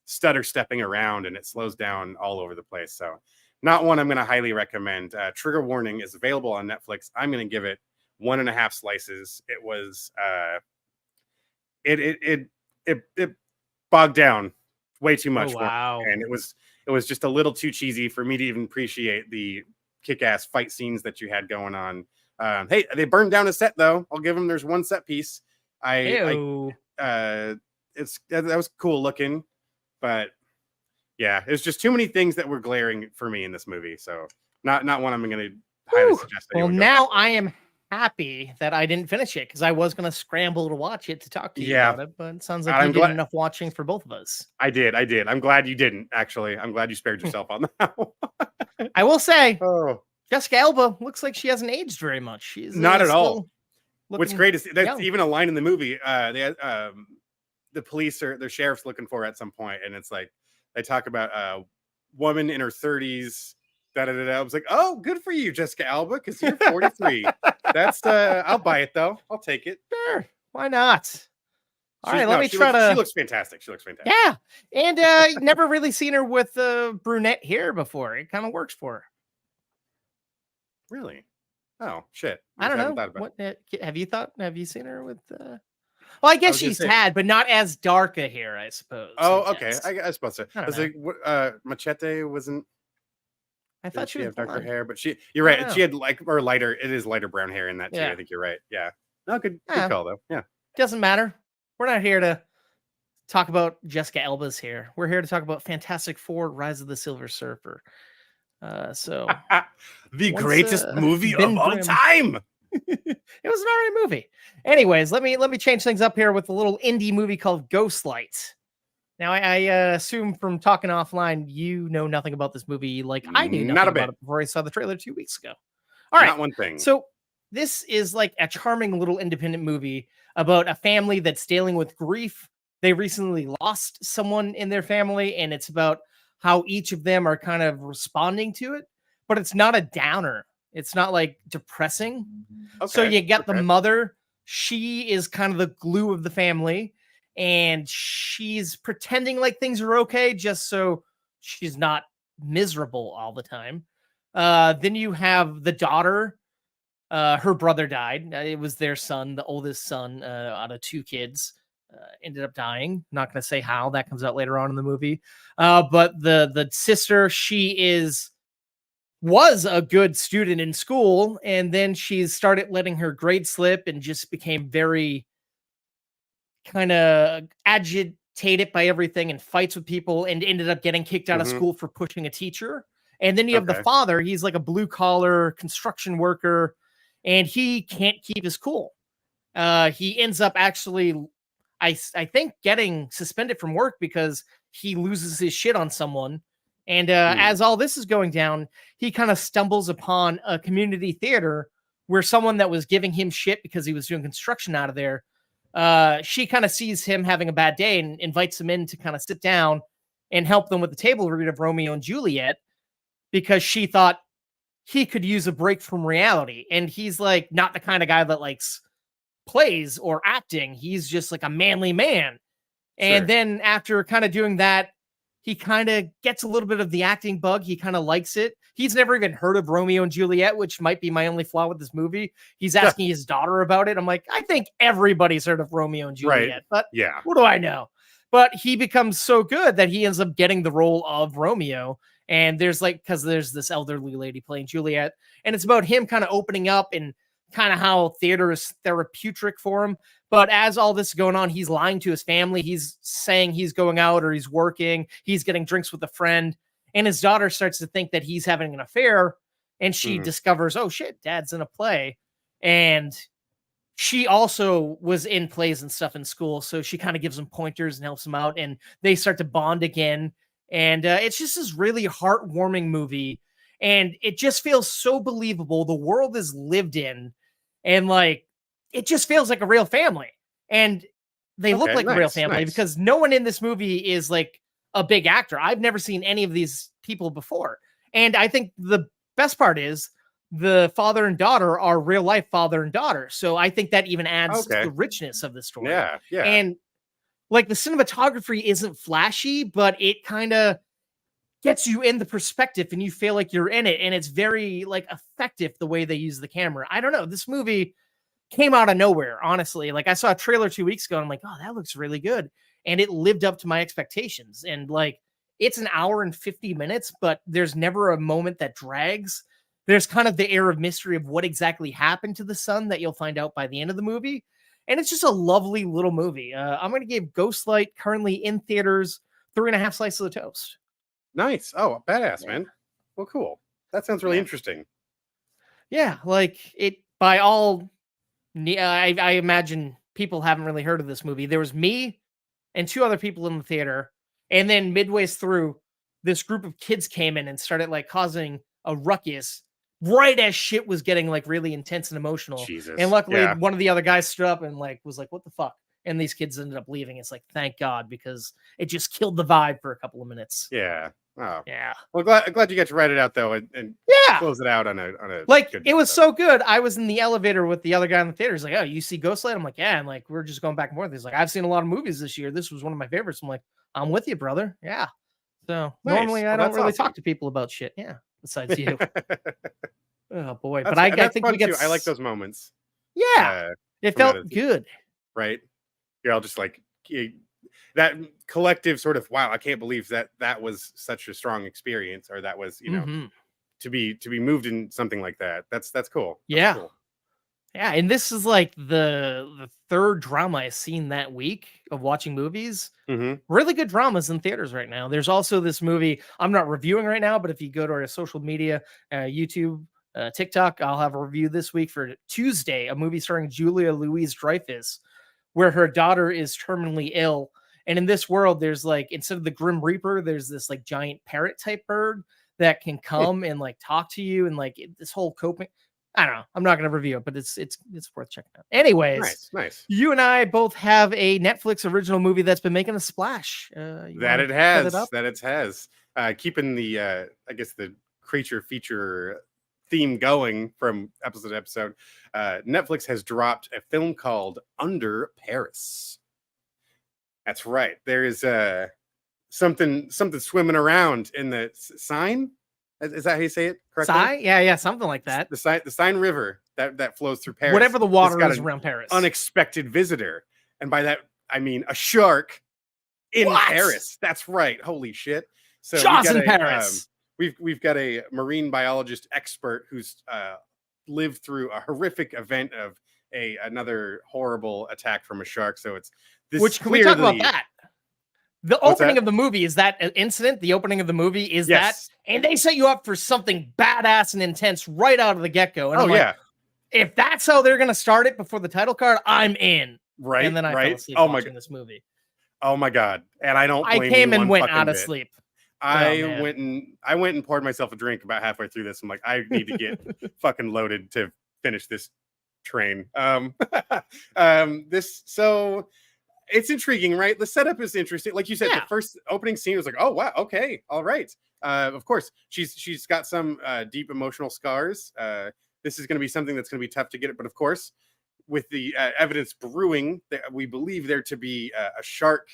stutter stepping around and it slows down all over the place. So not one I'm going to highly recommend. Trigger warning is available on Netflix. I'm going to give it 1.5 slices. It was it bogged down way too much. Wow. And it was just a little too cheesy for me to even appreciate the kick-ass fight scenes that you had going on. Hey, they burned down a set though. I'll give them. There's one set piece. That was cool looking, but yeah, it's just too many things that were glaring for me in this movie. So not one I'm going to highly suggest. Well, now I am happy that I didn't finish it because I was going to scramble to watch it to talk to you about it, but it sounds like you did enough watching for both of us. I did. I'm glad you didn't, actually. I'm glad you spared yourself on that. I will say, Jessica Alba looks like she hasn't aged very much. She's not at all. What's great is that's even a line in the movie. The police or the sheriff's looking for at some point, and it's like they talk about a woman in her 30s. I was like, oh, good for you, Jessica Alba, because you're 43. That's I'll buy it though. I'll take it. Sure, why not? All right, let me try to. She looks fantastic. Yeah, and never really seen her with brunette hair before. It kind of works for her. Really? Oh shit! I don't know. What have you seen her with? Well, I guess she's had, but not as dark a hair, I suppose. Oh, okay. I suppose so. I was like, Machete wasn't. I thought she had darker hair, but you're right. She had lighter. It is lighter brown hair in that too. Yeah. I think you're right. Yeah. No, good call though. Yeah. Doesn't matter. We're not here to talk about Jessica Alba's hair. We're here to talk about Fantastic Four: Rise of the Silver Surfer. So the greatest movie of all time. It was an alright movie. Anyways, let me change things up here with a little indie movie called Ghostlight. Now, I assume from talking offline, you know nothing about this movie like I knew nothing about it before I saw the trailer 2 weeks ago. All right. Not one thing. So this is like a charming little independent movie about a family that's dealing with grief. They recently lost someone in their family, and it's about how each of them are kind of responding to it, but it's not a downer. It's not like depressing. Okay, so you get the mother. She is kind of the glue of the family, and she's pretending like things are okay just so she's not miserable all the time. Then you have the daughter. Her brother died. It was their son, the oldest son out of 2 kids. Ended up dying. Not going to say how. That comes out later on in the movie. But the sister, she was a good student in school, and then she started letting her grades slip and just became very kind of agitated by everything and fights with people, and ended up getting kicked out of school for pushing a teacher. And then you have the father. He's like a blue collar construction worker, and he can't keep his cool. He ends up actually, I think, getting suspended from work because he loses his shit on someone. And as all this is going down, he kind of stumbles upon a community theater where someone that was giving him shit because he was doing construction out of there, she kind of sees him having a bad day and invites him in to kind of sit down and help them with the table read of Romeo and Juliet, because she thought he could use a break from reality. And he's like not the kind of guy that likes plays or acting. He's just like a manly man. And then after kind of doing that, he kind of gets a little bit of the acting bug. He kind of likes it. He's never even heard of Romeo and Juliet, which might be my only flaw with this movie. He's asking his daughter about it. I'm like, I think everybody's heard of Romeo and Juliet, but what do I know? But he becomes so good that he ends up getting the role of Romeo. And there's like, because there's this elderly lady playing Juliet, and it's about him kind of opening up and kind of how theater is therapeutic for him. But as all this is going on, he's lying to his family. He's saying he's going out or he's working. He's getting drinks with a friend. And his daughter starts to think that he's having an affair. And she discovers, oh shit, dad's in a play. And she also was in plays and stuff in school. So she kind of gives him pointers and helps him out. And they start to bond again. And it's just this really heartwarming movie. And it just feels so believable. The world is lived in. And like, it just feels like a real family. And they look like a real family because no one in this movie is like a big actor. I've never seen any of these people before. And I think the best part is the father and daughter are real life father and daughter. So I think that even adds to the richness of the story. Yeah. Yeah. And like the cinematography isn't flashy, but it kind of gets you in the perspective and you feel like you're in it. And it's very like effective the way they use the camera. I don't know. This movie came out of nowhere, honestly. Like I saw a trailer 2 weeks ago and I'm like, oh, that looks really good. And it lived up to my expectations. And like, it's an hour and 50 minutes, but there's never a moment that drags. There's kind of the air of mystery of what exactly happened to the son that you'll find out by the end of the movie. And it's just a lovely little movie. I'm going to give Ghostlight, currently in theaters, 3.5 slices of toast. Nice. Oh, badass, man. Well, cool. That sounds really interesting. Yeah, like it by all, I imagine people haven't really heard of this movie. There was me and 2 other people in the theater. And then midway through, this group of kids came in and started like causing a ruckus right as shit was getting like really intense and emotional. Jesus. And luckily one of the other guys stood up and like was like, what the fuck? And these kids ended up leaving. It's like, thank God, because it just killed the vibe for a couple of minutes. Yeah. Oh. Yeah. Well, glad you got to write it out though and close it out on a like it was so good. I was in the elevator with the other guy in the theater. He's like, oh, you see Ghostlight? I'm like, yeah. And like we're just going back and forth. He's like, I've seen a lot of movies this year. This was one of my favorites. I'm like, I'm with you, brother. Yeah. So normally I don't really talk to people about shit. Yeah. Besides you. Oh boy. But I think we get I like those moments. Yeah. It felt good. Right. You're all just like that collective sort of, wow, I can't believe that was such a strong experience, or that was, you know, to be moved in something like that. That's cool. That's cool. Yeah, and this is like the third drama I've seen that week of watching movies. Really good dramas in theaters right now. There's also this movie I'm not reviewing right now, but if you go to our social media, YouTube, TikTok, I'll have a review this week for Tuesday, a movie starring Julia Louis-Dreyfus, where her daughter is terminally ill. And in this world, there's like, instead of the Grim Reaper, there's this like giant parrot type bird that can come and like talk to you and like this whole coping. I don't know. I'm not going to review it, but it's worth checking out. Anyways, nice. You and I both have a Netflix original movie that's been making a splash. That it has. Keeping the I guess the creature feature theme going from episode to episode. Netflix has dropped a film called Under Paris. That's right. There is something swimming around in the Seine. Is that how you say it correctly? Seine? Yeah, something like that. The Seine River that flows through Paris. Whatever the water is around Paris. Unexpected visitor. And by that, I mean a shark in Paris. That's right. Holy shit. So Jaws in Paris. We've got a marine biologist expert who's lived through a horrific event of another horrible attack from a shark. So it's this. Which can we talk about that? The opening of the movie is that incident. The opening of the movie is that, and they set you up for something badass and intense right out of the get-go. And I'm like, if that's how they're gonna start it before the title card, I'm in. Right. And then I fell asleep watching this movie. Oh my god! And I don't. I came and went out of sleep. I went and poured myself a drink about halfway through this. I'm like, I need to get fucking loaded to finish this train. So it's intriguing, right? The setup is interesting. Like you said, the first opening scene was like, oh wow, okay, all right. Of course, she's got some deep emotional scars. This is going to be something that's going to be tough to get it, but of course, with the evidence brewing, that we believe there to be a shark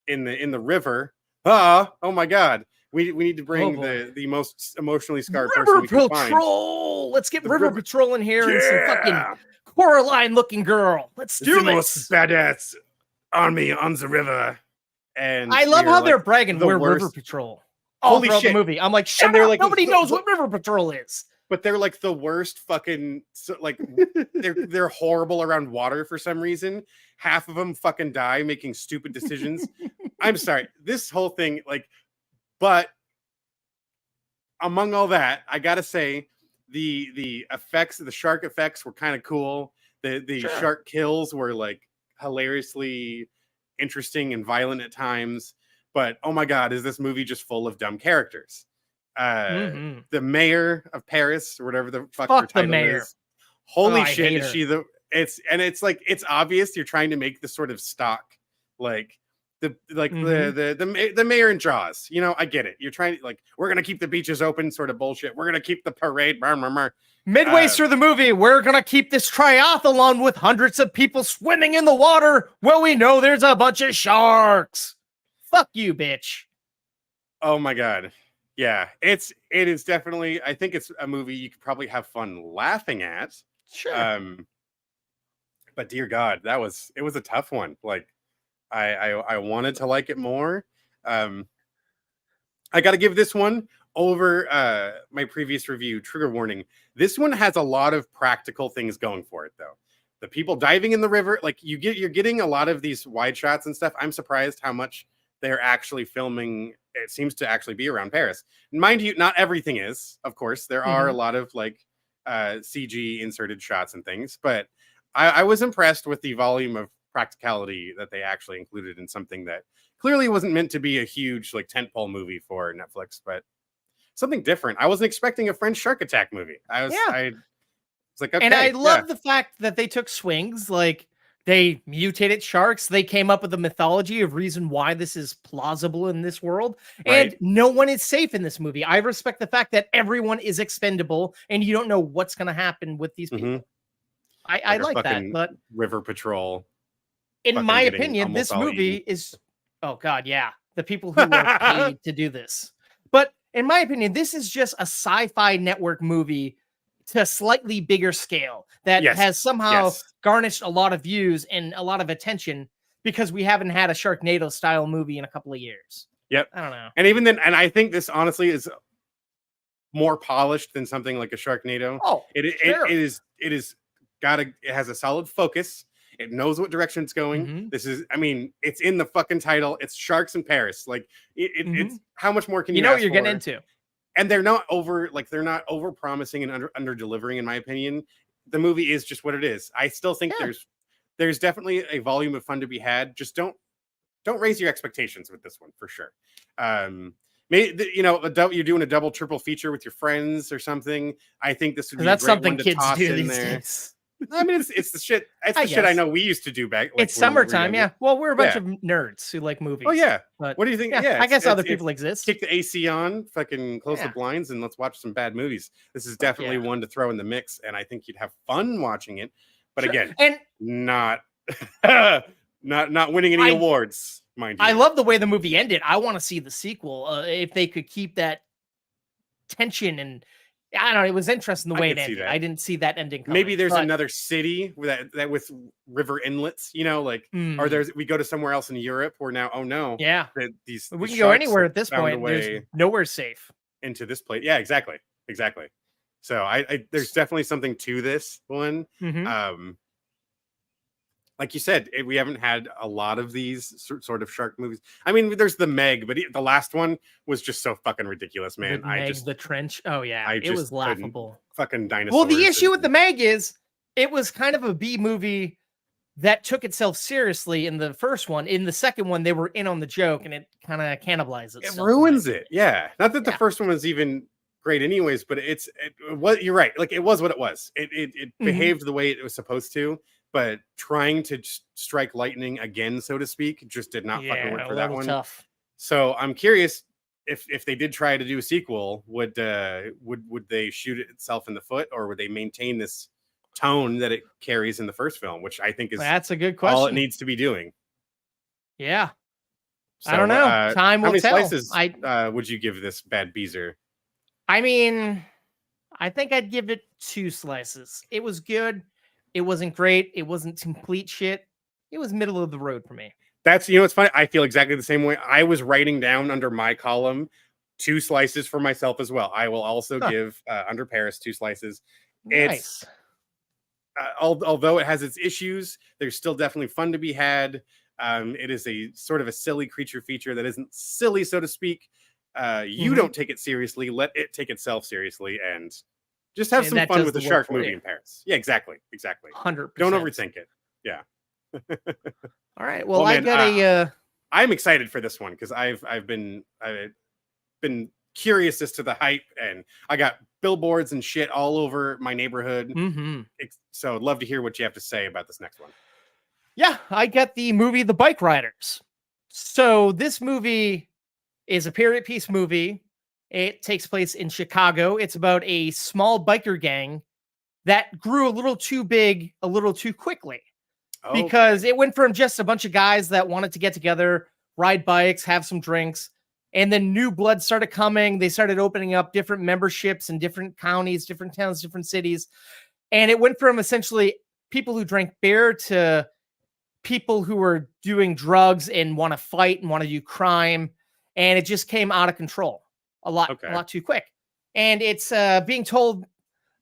in the river. Oh my god. We need to bring the most emotionally scarred person we can find. Patrol. Let's get River Patrol in here and some fucking Coraline looking girl. Let's do this. Most badass army on the river. And I love how they're bragging. We're River Patrol. all Holy throughout shit. the movie. I'm like, shut And they're up. like, Nobody knows what River Patrol is. But they're like the worst fucking, like, they're horrible around water for some reason. Half of them fucking die making stupid decisions. I'm sorry. This whole thing, like, but among all that, I gotta say the effects, the shark effects were kind of cool. The Sure. shark kills were like hilariously interesting and violent at times. But oh my god, is this movie just full of dumb characters? The mayor of Paris, or whatever the fuck her title is. Holy shit, is she the? It's like it's obvious you're trying to make the sort of stock, like the mayor in Jaws. You know, I get it. You're trying to, like, we're gonna keep the beaches open, sort of bullshit. We're gonna keep the parade. Midway through the movie, we're gonna keep this triathlon with hundreds of people swimming in the water. Well, we know there's a bunch of sharks. Fuck you, bitch. Oh my god. Yeah, it is definitely. I think it's a movie you could probably have fun laughing at. Sure. But dear God, it was a tough one. Like, I wanted to like it more. I got to give this one over my previous review. Trigger warning: this one has a lot of practical things going for it, though. The people diving in the river, like you're getting a lot of these wide shots and stuff. I'm surprised how much they're actually filming. It seems to actually be around Paris. Mind you, not everything is, of course. There are a lot of like CG inserted shots and things, but I was impressed with the volume of practicality that they actually included in something that clearly wasn't meant to be a huge like tentpole movie for Netflix, but something different. I wasn't expecting a French shark attack movie. I was like, okay, and I love the fact that they took swings, like they mutated sharks. They came up with a mythology of reason why this is plausible in this world. Right. And no one is safe in this movie. I respect the fact that everyone is expendable and you don't know what's going to happen with these people. I like that. But River Patrol, in my opinion, this movie is, oh God, yeah. The people who are paid to do this. But in my opinion, this is just a sci-fi network movie to a slightly bigger scale that has somehow garnished a lot of views and a lot of attention because we haven't had a Sharknado style movie in a couple of years. Yep. I don't know. And even then, and I think this honestly is more polished than something like a Sharknado. Oh, it has a solid focus. It knows what direction it's going. This is, I mean, it's in the fucking title. It's Sharks in Paris. Like it's how much more can you know ask what you're for? getting into? And they're not over promising and under delivering, in my opinion. The movie is just what it is. I still think there's definitely a volume of fun to be had. Just don't raise your expectations with this one for sure. Maybe, you know, you're doing a double, triple feature with your friends or something. I think this would be that's a great something one to kids toss do in these there. days. I mean, it's the shit. It's the shit I know we used to do back. Like, it's summertime, yeah. Well, we're a bunch of nerds who like movies. Oh yeah. But what do you think? Yeah, I guess other people exist. Kick the AC on, fucking close the blinds, and let's watch some bad movies. This is definitely one to throw in the mix, and I think you'd have fun watching it. But again, and not winning any awards, mind you. I love the way the movie ended. I want to see the sequel. If they could keep that tension, and I don't know, it was interesting the way it ended. I didn't see that ending coming. Maybe there's another city that with river inlets, you know, like, or we go to somewhere else in Europe where now, oh no, we can go anywhere at this point. There's nowhere safe into this place. Yeah, exactly. So there's definitely something to this one. Like you said, we haven't had a lot of these sort of shark movies. I mean, there's the Meg, but the last one was just so fucking ridiculous, man. The Trench. Oh yeah, it was laughable. Fucking dinosaurs. Well, the issue with the Meg is it was kind of a B movie that took itself seriously in the first one. In the second one, they were in on the joke, and it kind of cannibalizes it. It ruins it. Yeah, not that the first one was even great, anyways, but you're right. Like, it was what it was. It behaved the way it was supposed to. But trying to strike lightning again, so to speak, just did not fucking work for that one. Tough. So I'm curious if they did try to do a sequel, would they shoot it itself in the foot, or would they maintain this tone that it carries in the first film, which I think is that's a good question. All it needs to be doing. Yeah. So, I don't know. Time will tell. How many slices would you give this Bad Beezer? I mean, I think I'd give it 2 slices. It was good. It wasn't great. It wasn't complete shit. It was middle of the road for me. That's, it's funny. I feel exactly the same way. I was writing down under my column 2 slices for myself as well. I will also give Under Paris 2 slices. Nice. It's although it has its issues, there's still definitely fun to be had. It is a sort of a silly creature feature that isn't silly, so to speak. You don't take it seriously. Let it take itself seriously, and just have some fun with the shark movie in Paris. Yeah, exactly. 100%. Don't overthink it. Yeah. All right. Well, I got I'm excited for this one because I've been curious as to the hype, and I got billboards and shit all over my neighborhood. So I'd love to hear what you have to say about this next one. Yeah, I got the movie The Bikeriders. So this movie is a period piece movie. It takes place in Chicago. It's about a small biker gang that grew a little too big, a little too quickly. Because it went from just a bunch of guys that wanted to get together, ride bikes, have some drinks, and then new blood started coming. They started opening up different memberships in different counties, different towns, different cities. And it went from essentially people who drank beer to people who were doing drugs and want to fight and want to do crime. And it just came out of control a lot too quick. And it's being told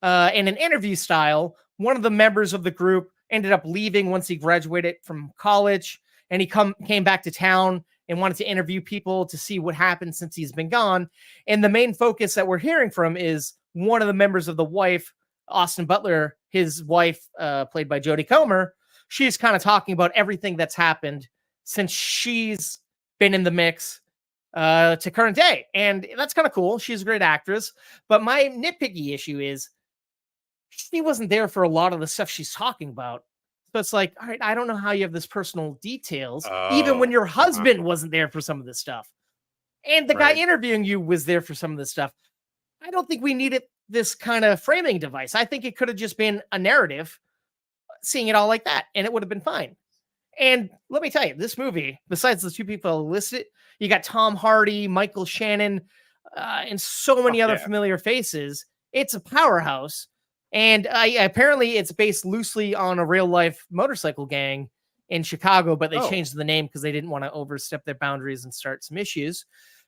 in an interview style. One of the members of the group ended up leaving once he graduated from college, and he came back to town and wanted to interview people to see what happened since he's been gone. And the main focus that we're hearing from is one of the members of the wife, Austin Butler, his wife, played by Jodie Comer. She's kind of talking about everything that's happened since she's been in the mix to current day. And that's kind of cool. She's a great actress. But my nitpicky issue is she wasn't there for a lot of the stuff she's talking about. So it's like, all right, I don't know how you have this personal details, even when your husband wasn't there for some of this stuff. And the guy interviewing you was there for some of this stuff. I don't think we needed this kind of framing device. I think it could have just been a narrative, seeing it all like that, and it would have been fine. And let me tell you, this movie, besides the 2 people listed, you got Tom Hardy, Michael Shannon, and so many other familiar faces. It's a powerhouse. And apparently it's based loosely on a real life motorcycle gang in Chicago, but they changed the name because they didn't want to overstep their boundaries and start some issues.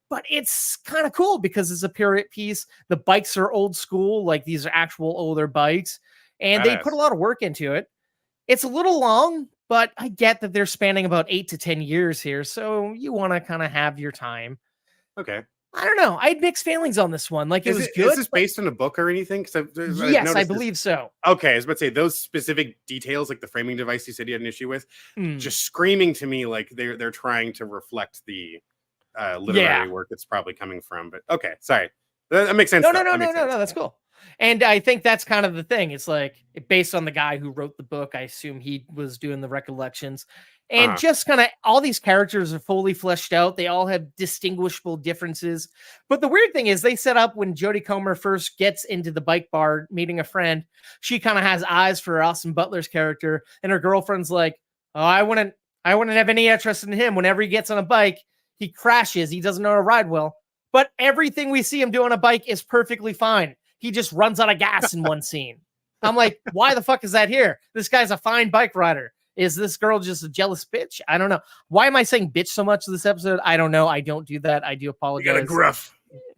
But it's kind of cool because it's a period piece. The bikes are old school, like these are actual older bikes, and they put a lot of work into it. It's a little long, but I get that they're spanning about 8 to 10 years here, so you want to kind of have your time. Okay. I don't know. I had mixed feelings on this one. Like, it was good. Is this based on a book or anything? Yes, I believe so. Okay, I was about to say those specific details, like the framing device you said you had an issue with, just screaming to me like they're trying to reflect the literary work that's probably coming from. But okay, sorry, that makes sense. No, that's cool. And I think that's kind of the thing. It's like based on the guy who wrote the book. I assume he was doing the recollections. And just kind of all these characters are fully fleshed out. They all have distinguishable differences. But the weird thing is they set up when Jodie Comer first gets into the bike bar meeting a friend, she kind of has eyes for Austin Butler's character. And her girlfriend's like, oh, I wouldn't have any interest in him. Whenever he gets on a bike, he crashes. He doesn't know how to ride well. But everything we see him do on a bike is perfectly fine. He just runs out of gas in one scene. I'm like, why the fuck is that here? This guy's a fine bike rider. Is this girl just a jealous bitch? I don't know. Why am I saying bitch so much this episode? I don't know. I don't do that. I do apologize. You got a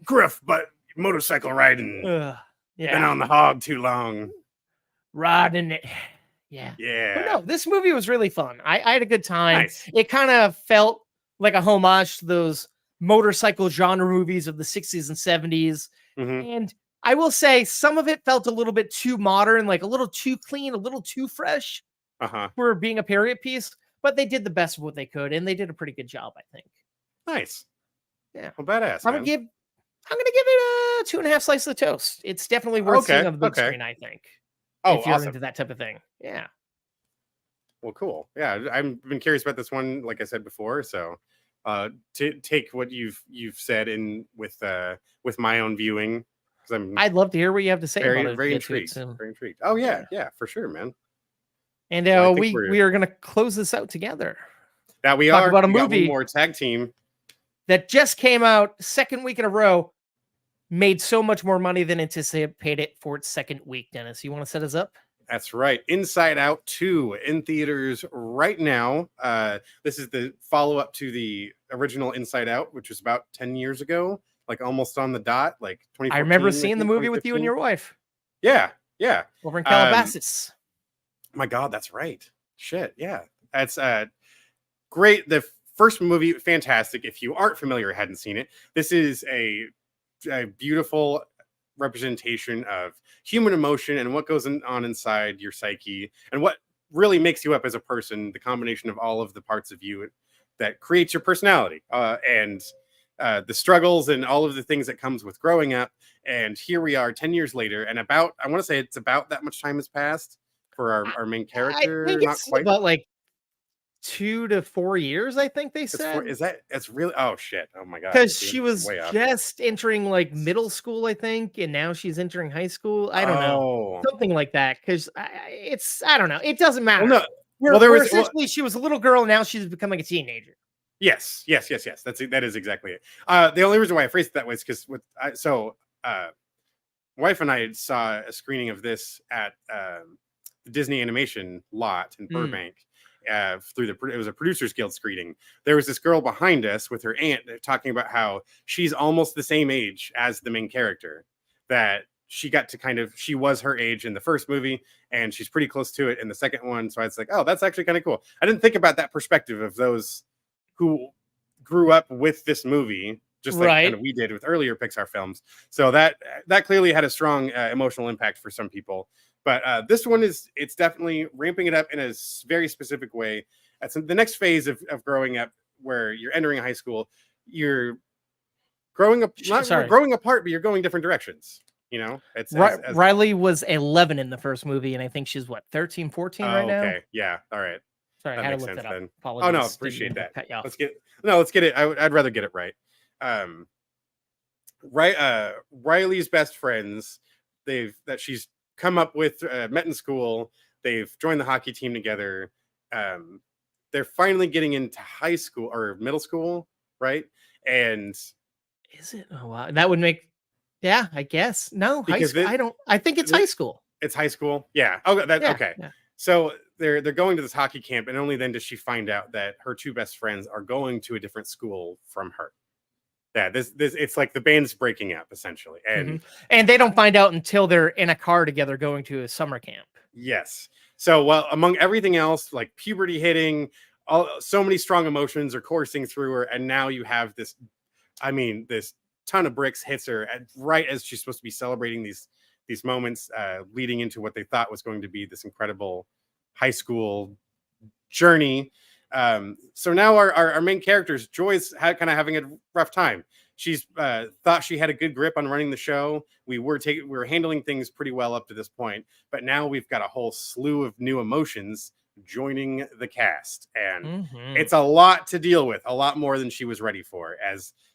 gruff, but motorcycle riding. Been on the hog too long. Riding it. Yeah. But no, this movie was really fun. I had a good time. Nice. It kind of felt like a homage to those motorcycle genre movies of the 60s and 70s. And I will say some of it felt a little bit too modern, like a little too clean, a little too fresh. For being a period piece, but they did the best of what they could, and they did a pretty good job, I think. Nice. Yeah. Well, badass. I'm gonna give it a 2.5 slices of toast. It's definitely worth seeing on the big screen, I think. If you're into that type of thing. Yeah. Well, cool. Yeah, I've been curious about this one, like I said before. So to take what you've said in with my own viewing. I'd love to hear what you have to say about it. Very intrigued. Very intrigued. Oh yeah, for sure, man. And we are going to close this out together. That we Talk are about a movie. movie One more tag team that just came out second week in a row, made so much more money than anticipated for its second week. Dennis, you want to set us up? That's right. Inside Out 2 in theaters right now. This is the follow-up to the original Inside Out, which was about 10 years ago. like almost on the dot, like 2014. I remember seeing the think, movie with you and 2015. your wife Yeah, yeah. over in Calabasas. My God, that's right. Shit, yeah. That's great. The first movie, fantastic. If you aren't familiar or hadn't seen it, this is a beautiful representation of human emotion and what goes on inside your psyche and what really makes you up as a person, the combination of all of the parts of you that creates your personality, and the struggles and all of the things that comes with growing up. And here we are 10 years later, and I want to say it's about that much time has passed for our main character. I think Not it's quite. about like 2 to 4 years, I think they said. It's really, oh shit, oh my God, Because dude, she was way off. just entering like middle school, I think, and now she's entering high school. I don't know, Oh. something like that. Because I don't know. It doesn't matter. Well, no. We're essentially she was a little girl, now she's becoming a teenager. Yes. That is exactly it. The only reason why I phrased it that way is because wife and I saw a screening of this at the Disney Animation lot in Burbank. It was a Producers Guild screening. There was this girl behind us with her aunt talking about how she's almost the same age as the main character, that she got to she was her age in the first movie and she's pretty close to it in the second one. So I was like, oh, that's actually kind of cool. I didn't think about that perspective of those who grew up with this movie, just like kind of we did with earlier Pixar films. So that clearly had a strong emotional impact for some people. But this one it's definitely ramping it up in a very specific way. That's the next phase of growing up, where you're entering high school. You're growing up, growing apart, but you're going different directions. You know, Riley was 11 in the first movie, and I think she's what, 13, 14 right now. Okay, yeah, all right. Sorry, that I had makes to look sense that up. then. Apologies. Oh no, appreciate that. Let's get it. I'd rather get it right. Riley's best friends, that she's come up with, met in school. They've joined the hockey team together. They're finally getting into high school or middle school, right? And is it? Oh wow, that would make. Yeah, I guess. No, high school. I think it's high school. It's high school. Yeah. Oh, okay. Yeah. So they're going to this hockey camp, and only then does she find out that her two best friends are going to a different school from her. Yeah, this it's like the band's breaking up essentially, and they don't find out until they're in a car together going to a summer camp. Yes. So, well, among everything else, like puberty hitting, so many strong emotions are coursing through her, and now you have this. I mean, this ton of bricks hits her right as she's supposed to be celebrating these moments, leading into what they thought was going to be this incredible high school journey. So now our main characters, Joy's kind of having a rough time. She's thought she had a good grip on running the show. We were handling things pretty well up to this point, but now we've got a whole slew of new emotions joining the cast, and it's a lot to deal with, a lot more than she was ready for.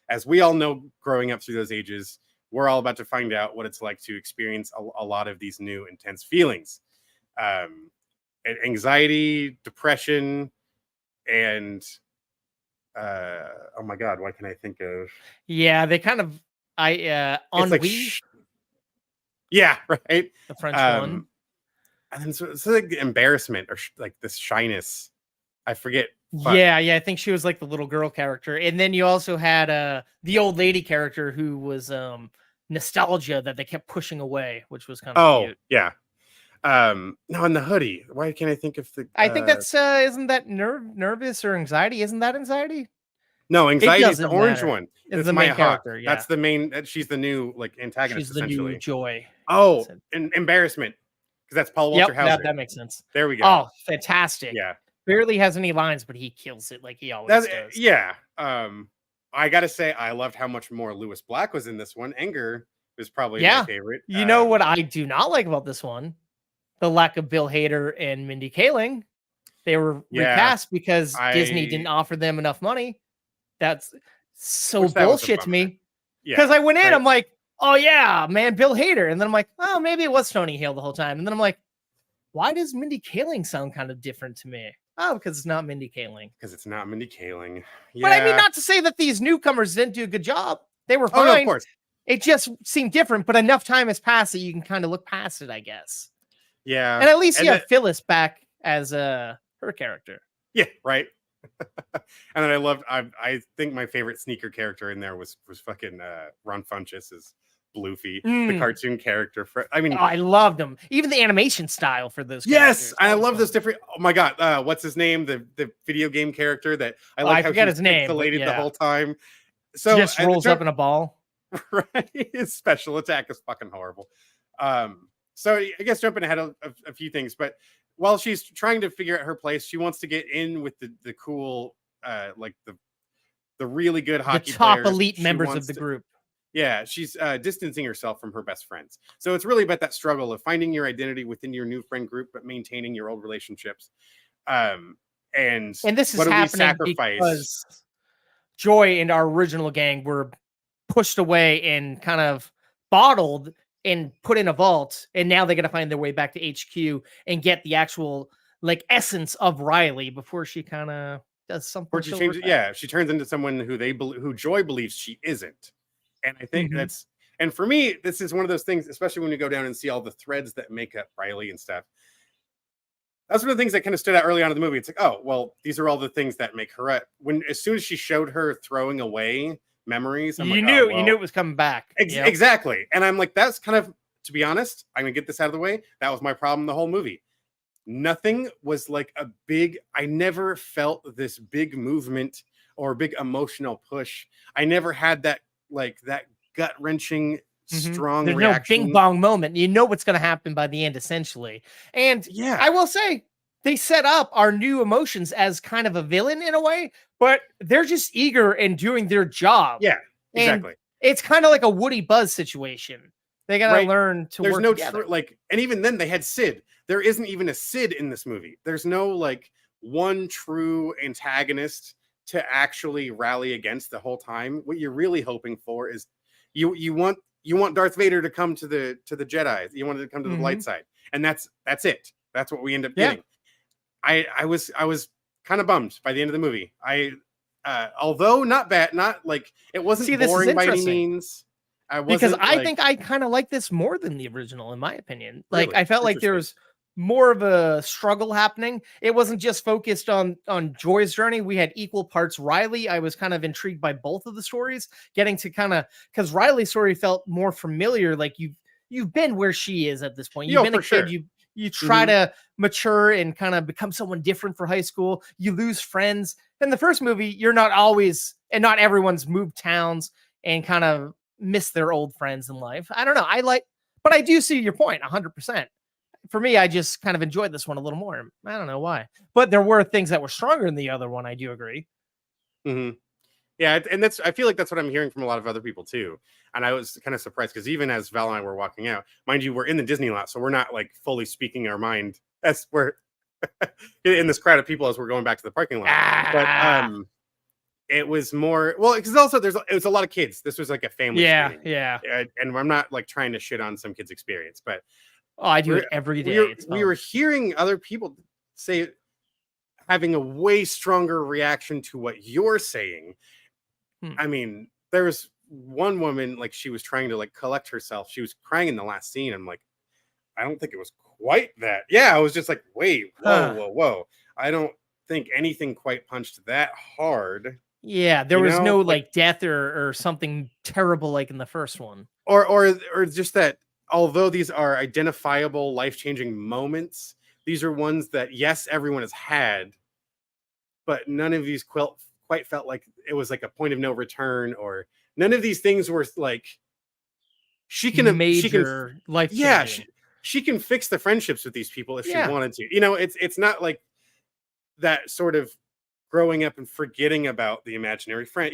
As we all know, growing up through those ages, we're all about to find out what it's like to experience a lot of these new intense feelings, anxiety, depression, and oh my God, what can I think of? Yeah, they kind of ennui. Yeah, right. The French one. And then it's like embarrassment or like this shyness. I forget. Yeah, I think she was like the little girl character. And then you also had the old lady character who was nostalgia that they kept pushing away, which was kind of cute. Yeah. No, in the hoodie. Why can't I think of the I think that's isn't that nervous or anxiety? Isn't that anxiety? No, anxiety is the orange one. It's the main character. Yeah. That's the main. She's the new like antagonist. She's the new Joy. Oh, and embarrassment, because that's Paul Walter Hauser. That makes sense. There we go. Oh, fantastic. Yeah. Barely has any lines, but he kills it like he always does. Yeah. I gotta say, I loved how much more Lewis Black was in this one. Anger was probably my favorite. You know what I do not like about this one? The lack of Bill Hader and Mindy Kaling. They were recast because Disney didn't offer them enough money. That's so bullshit to me. Because I went in, I'm like, oh yeah, man, Bill Hader. And then I'm like, oh, maybe it was Tony Hale the whole time. And then I'm like, why does Mindy Kaling sound kind of different to me? Oh, because it's not Mindy Kaling. Because it's not Mindy Kaling. Yeah. But I mean, not to say that these newcomers didn't do a good job. They were fine. Oh, no, of course. It just seemed different, but enough time has passed that you can kind of look past it, I guess. Yeah. And at least you have Phyllis back as her character. Yeah, right. And then I think my favorite sneaker character in there was fucking Ron Funches as Bluefy, the cartoon character. I mean, I loved them. Even the animation style for those. Yes, I love fun. this different. Oh my god, what's his name? The video game character that I I how forget he his name, but pixelated the yeah. whole time. So just rolls up in a ball. Right, his special attack is fucking horrible. So I guess jumping ahead of a few things, but while she's trying to figure out her place, she wants to get in with the cool, like the really good hockey the top players. elite members of the group. Yeah, she's distancing herself from her best friends. So it's really about that struggle of finding your identity within your new friend group, but maintaining your old relationships. And this is happening because Joy and our original gang were pushed away and kind of bottled and put in a vault, and now they got to find their way back to HQ and get the actual like essence of Riley before she kind of does something. She changes, she turns into someone who Joy believes she isn't. And I think and for me, this is one of those things, especially when you go down and see all the threads that make up Riley and stuff. That's one of the things that kind of stood out early on in the movie. It's like, oh, well, these are all the things that make her up. As soon as she showed her throwing away memories, you knew it was coming back. Exactly. And I'm like, that's kind of, to be honest, I'm gonna get this out of the way. That was my problem the whole movie. Nothing was like I never felt this big movement or big emotional push. I never had that gut-wrenching strong There's reaction. No bing bong moment. You know what's going to happen by the end, essentially. And yeah, I will say they set up our new emotions as kind of a villain in a way, but they're just eager and doing their job. Yeah, exactly. And it's kind of like a Woody Buzz situation. They got to learn to work together. And even then they had Sid. There isn't even a Sid in this movie. There's no like one true antagonist to actually rally against the whole time. What you're really hoping for is you want Darth Vader to come to the Jedi. You want it to come to the light side, and that's it. That's what we end up getting. I was kind of bummed by the end of the movie. Although not bad, not like it wasn't boring by any means. Because I think I kind of like this more than the original, in my opinion. Like really? I felt like there was more of a struggle happening. It wasn't just focused on Joy's journey. We had equal parts Riley. I was kind of intrigued by both of the stories, getting to because Riley's story felt more familiar. Like you've been where she is at this point. You've been a kid. You try to mature and kind of become someone different for high school. You lose friends. In the first movie, you're not always, and not everyone's moved towns and kind of miss their old friends in life. I don't know. But I do see your point 100%. For me, I just kind of enjoyed this one a little more. I don't know why, but there were things that were stronger than the other one. I do agree. Yeah, and I feel like that's what I'm hearing from a lot of other people too. And I was kind of surprised because even as Val and I were walking out, mind you, we're in the Disney lot, so we're not like fully speaking our mind. That's where in this crowd of people as we're going back to the parking lot. But it was more because also it was a lot of kids. This was like a family. Yeah. And I'm not like trying to shit on some kids' experience, but I do it every day. We were hearing other people say having a way stronger reaction to what you're saying. I mean, there was one woman, like she was trying to like collect herself. She was crying in the last scene. I'm like, I don't think it was quite that. Yeah, I was just like, wait, whoa. I don't think anything quite punched that hard. Yeah, there was no like death or something terrible like in the first one. Or just that although these are identifiable, life-changing moments, these are ones that, yes, everyone has had, but none of these quite felt like it was like a point of no return, or none of these things were like she can life. Yeah, she can fix the friendships with these people if she wanted to. It's not like that sort of growing up and forgetting about the imaginary friend.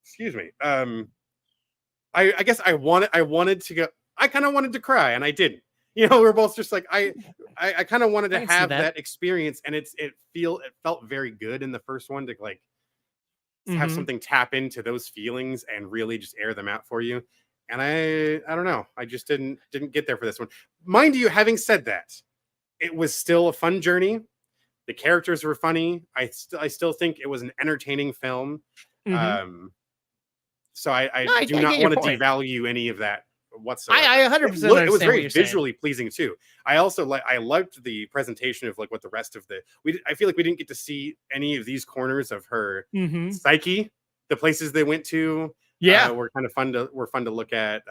Excuse me. I guess I wanted to go. I kind of wanted to cry, and I didn't. We're both just like I kind of wanted to have that experience, and it felt very good in the first one to like have something tap into those feelings and really just air them out for you. And I don't know, I just didn't get there for this one. Mind you, having said that, it was still a fun journey. The characters were funny. I still think it was an entertaining film. So I do not want to devalue any of that whatsoever. I 100% It was understand what very you're saying. visually pleasing too. I also I loved the presentation of like what the rest of the I feel like we didn't get to see any of these corners of her psyche. The places they went to Yeah. were kind of fun to look at.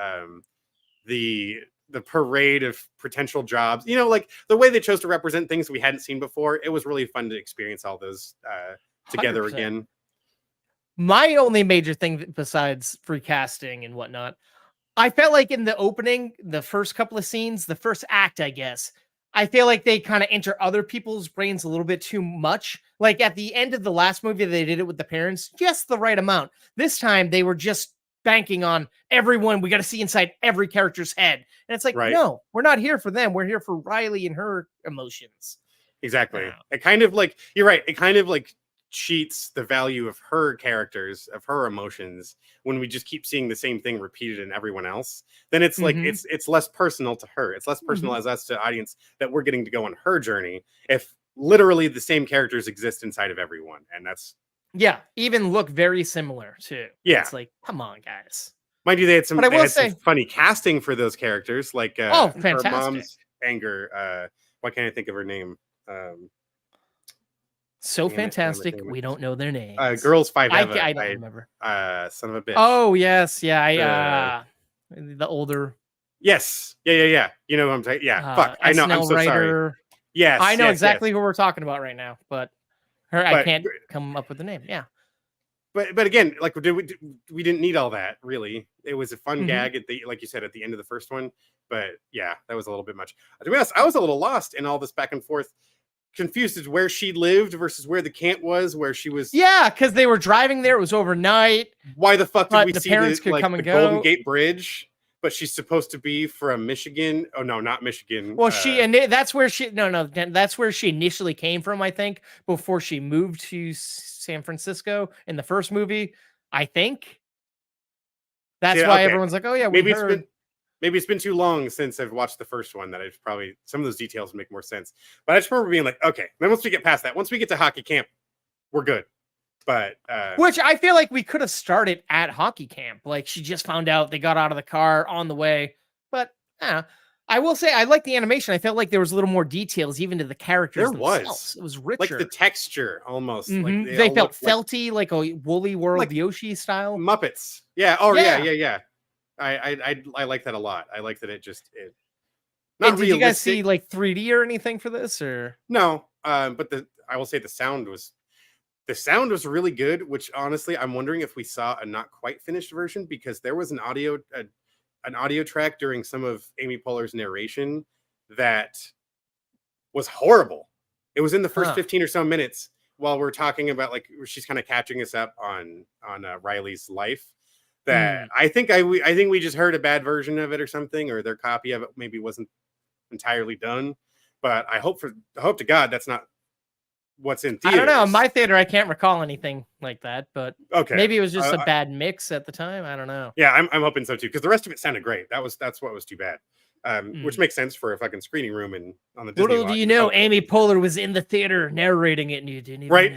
The parade of potential jobs, like the way they chose to represent things we hadn't seen before. It was really fun to experience all those together 100%. again. My only major thing besides free casting and whatnot, I felt like in the opening, the first couple of scenes, the first act, I guess, I feel like they kind of enter other people's brains a little bit too much. Like at the end of the last movie, they did it with the parents, just the right amount. This time, they were just banking on everyone. We got to see inside every character's head. And it's like, Right. no, we're not here for them. We're here for Riley and her emotions. Exactly. Yeah. It kind of like, you're right. It kind of like cheats the value of her characters, of her emotions, when we just keep seeing the same thing repeated in everyone else. Then it's like it's less personal to her. It's less personal as us to audience, that we're getting to go on her journey if literally the same characters exist inside of everyone. And that's even look very similar too. Yeah. It's like, come on, guys. Mind you, they had some, But I will say, some funny casting for those characters, like oh, her fantastic. mom's anger. Why can't I think of her name? So fantastic. We don't know their names. Girls Five Eva. I don't remember. Son of a bitch. Oh yes, yeah. The older. Yes. Yeah. You know what I'm saying? Yeah. Fuck. I know. I'm so sorry. Yes. I know exactly who we're talking about right now, but I can't come up with the name. Yeah. But again, like we didn't need all that, really. It was a fun gag at the, like you said, at the end of the first one. But yeah, that was a little bit much. To be honest, I was a little lost in all this back and forth, confused as where she lived versus where the camp was, where she was. Yeah, because they were driving there. It was overnight. Why the fuck did we the see parents could like, come the and go. Golden Gate Bridge? But she's supposed to be from Michigan. Oh no, not Michigan. Well, that's where she. No, that's where she initially came from. I think before she moved to San Francisco in the first movie. I think that's why everyone's like, "Oh yeah, maybe it's been too long since I've watched the first one that I've probably some of those details make more sense." But I just remember being like, "Okay." Then once we get past that, once we get to hockey camp, we're good. But which I feel like we could have started at hockey camp. Like she just found out, they got out of the car on the way. But I will say I like the animation. I felt like there was a little more details even to the characters themselves. It was richer. Like the texture almost. Like they felt felty, like a Woolly World, like Yoshi style. Muppets. Yeah. Oh yeah. I like that a lot. I like that it just not did you guys see like 3D or anything for this or no? But I will say the sound was really good, which honestly I'm wondering if we saw a not quite finished version, because there was an audio track during some of Amy Poehler's narration that was horrible. It was in the first 15 or so minutes while we're talking about like she's kind of catching us up on Riley's life. That I think we just heard a bad version of it or something, or their copy of it maybe wasn't entirely done. But I hope to God that's not what's in theaters. I don't know. In my theater, I can't recall anything like that, but maybe it was just a bad mix at the time. I don't know. Yeah, I'm hoping so too, because the rest of it sounded great. That's what was too bad. Which makes sense for a fucking screening room and on the Disney. Little do you know, Amy Poehler was in the theater narrating it, and you didn't even know.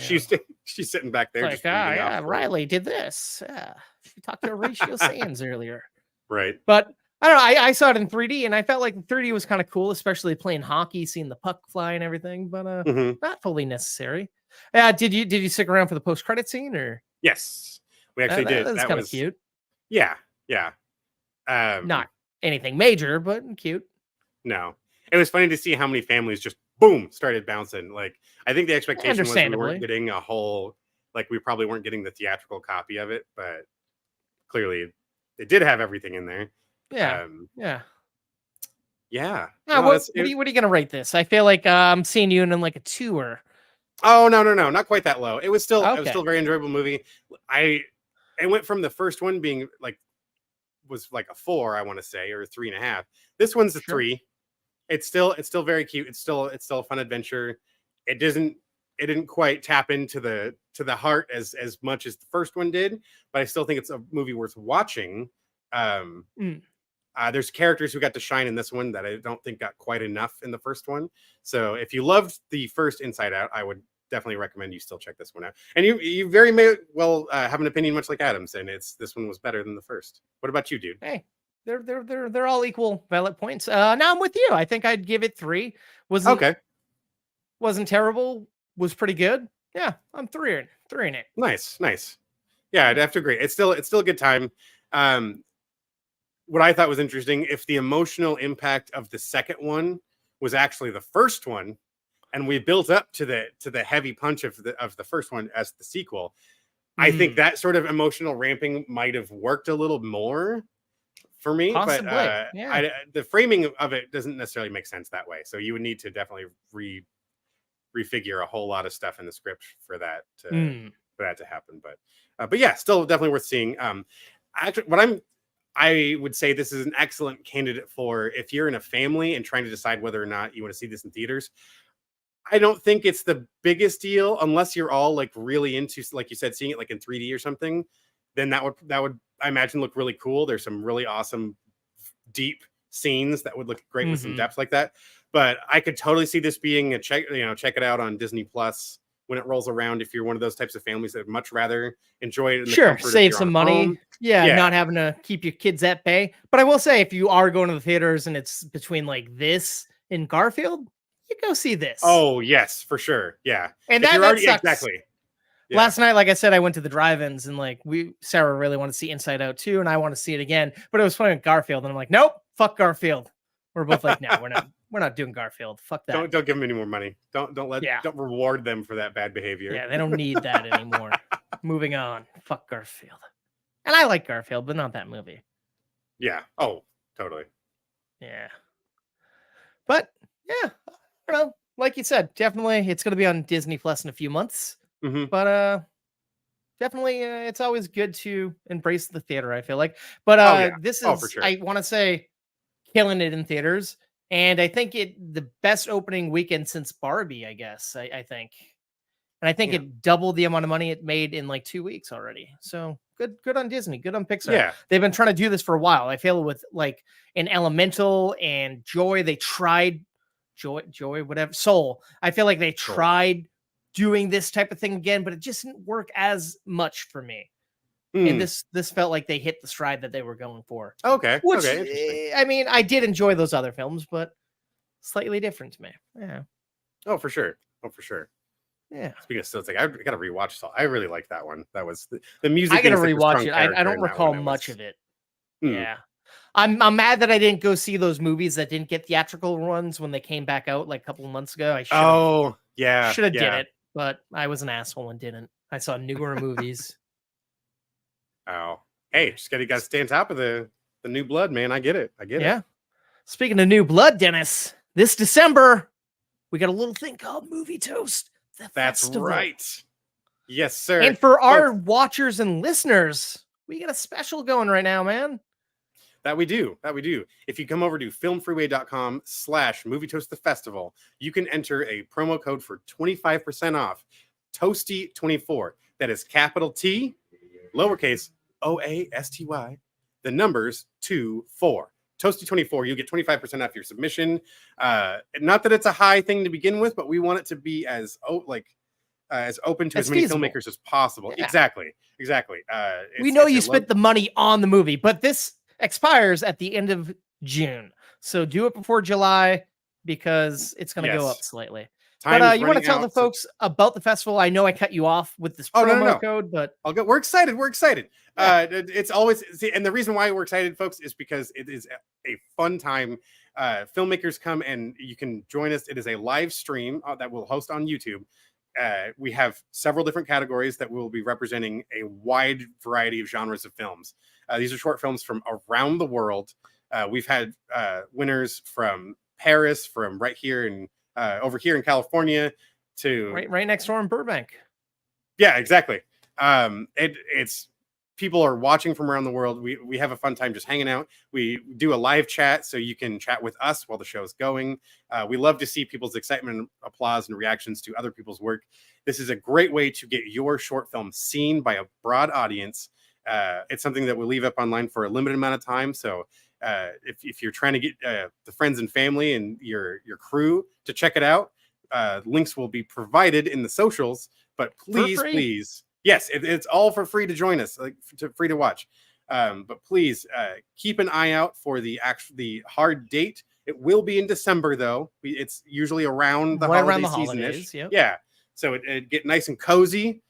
She's sitting back there. Like, Riley did this. Yeah, she talked to Horatio Sands earlier. Right. But I don't know. I saw it in 3D, and I felt like 3D was kind of cool, especially playing hockey, seeing the puck fly and everything. But not fully necessary. Did you stick around for the post-credit scene, or? Yes, we actually did. That was kind of cute. Yeah. Not anything major, but cute. No, it was funny to see how many families just boom started bouncing. Like I think the expectation was we weren't getting a whole, like we probably weren't getting the theatrical copy of it, but clearly it did have everything in there. Yeah. Yeah. What are you gonna rate this? I feel like I'm seeing you in like a 2 or. Oh no, not quite that low. It was still a very enjoyable movie. It went from the first one being like was like a 4, I want to say, or a 3.5. This one's a 3. It's still very cute. It's still a fun adventure. It didn't quite tap into the heart as much as the first one did, but I still think it's a movie worth watching. There's characters who got to shine in this one that I don't think got quite enough in the first one. So if you loved the first Inside Out, I would definitely recommend you still check this one out. And you very may well have an opinion much like Adam's, and this one was better than the first. What about you, dude? Hey, they're all equal valid points. Now I'm with you. I think I'd give it 3. Wasn't terrible. Was pretty good. Yeah, I'm 3 in it. Nice. Yeah, I'd have to agree. It's still a good time. What I thought was interesting, if the emotional impact of the second one was actually the first one, and we built up to the heavy punch of the first one as the sequel, I think that sort of emotional ramping might have worked a little more for me. Possibly, but yeah. The framing of it doesn't necessarily make sense that way. So you would need to definitely refigure a whole lot of stuff in the script for that to happen. But yeah, still definitely worth seeing. Actually, I would say this is an excellent candidate for if you're in a family and trying to decide whether or not you want to see this in theaters. I don't think it's the biggest deal unless you're all like really into, like you said, seeing it like in 3D or something. Then that would I imagine look really cool. There's some really awesome deep scenes that would look great with some depth like that. But I could totally see this being check it out on Disney Plus when it rolls around. If you're one of those types of families that would much rather enjoy it, in the comfort of save your some own money. home. Yeah, not having to keep your kids at bay. But I will say, if you are going to the theaters and it's between like this and Garfield, you go see this. Oh yes, for sure. Yeah, and that sucks. Exactly. Yeah. Last night, like I said, I went to the drive-ins and like Sarah really wanted to see Inside Out 2, and I want to see it again. But it was playing with Garfield, and I'm like, nope, fuck Garfield. We're both like, no, we're not doing Garfield. Fuck that. Don't give them any more money. Don't reward them for that bad behavior. Yeah, they don't need that anymore. Moving on. Fuck Garfield. And I like Garfield, but not that movie. Yeah. Oh, totally. Yeah. But yeah, I don't know. Like you said, definitely it's going to be on Disney Plus in a few months. But definitely it's always good to embrace the theater, I feel like. But this is, for sure. I want to say, killing it in theaters. And I think the best opening weekend since Barbie, I guess, I think. And I think it doubled the amount of money it made in like 2 weeks already. So good on Disney, good on Pixar. Yeah. They've been trying to do this for a while. I feel with like an Elemental and Joy, they tried Joy, whatever, Soul. I feel like they tried doing this type of thing again, but it just didn't work as much for me. And this felt like they hit the stride that they were going for. Okay. Which, okay, I mean, I did enjoy those other films, but slightly different to me. Yeah. Oh, for sure. Yeah. Speaking of Stilts, I got to rewatch Soul. I really like that one. That was the music. I got to rewatch it. I don't recall much of it. Yeah. I'm mad that I didn't go see those movies that didn't get theatrical runs when they came back out like a couple of months ago. I should have did it, but I was an asshole and didn't. I saw newer movies. Oh, hey, just got to stay on top of the new blood, man. I get it. Yeah. Speaking of new blood, Dennis, this December we got a little thing called Movie Toast. That's right. Yes, sir. And for our watchers and listeners, we got a special going right now, man. That we do. If you come over to filmfreeway.com/movietoastthefestival, you can enter a promo code for 25% off. Toasty24. That is capital T, lowercase OASTY, the numbers 24. Toasty24. You'll get 25% off your submission. Not that it's a high thing to begin with, but we want it to be as open to as many filmmakers as possible. Yeah. Exactly. We know you spent the money on the movie, but this expires at the end of June. So do it before July because it's going to go up slightly. But you want to tell the folks about the festival? I know I cut you off with this promo code, but we're excited. Yeah. It's always, and the reason why we're excited, folks, is because it is a fun time. Filmmakers come and you can join us. It is a live stream that we'll host on YouTube. We have several different categories that will be representing a wide variety of genres of films. These are short films from around the world. We've had winners from Paris, from right here and over here in California, to right next door in Burbank. Yeah, exactly. It's people are watching from around the world. We have a fun time just hanging out. We do a live chat so you can chat with us while the show is going. We love to see people's excitement and applause and reactions to other people's work. This is a great way to get your short film seen by a broad audience. It's something that we'll leave up online for a limited amount of time. So if you're trying to get the friends and family and your crew to check it out, links will be provided in the socials. But please, yes, it's all for free to join us, free to watch. But please keep an eye out for the hard date. It will be in December, though. It's usually around the Right holiday around the season-ish. holidays, yep. Yeah. So it get nice and cozy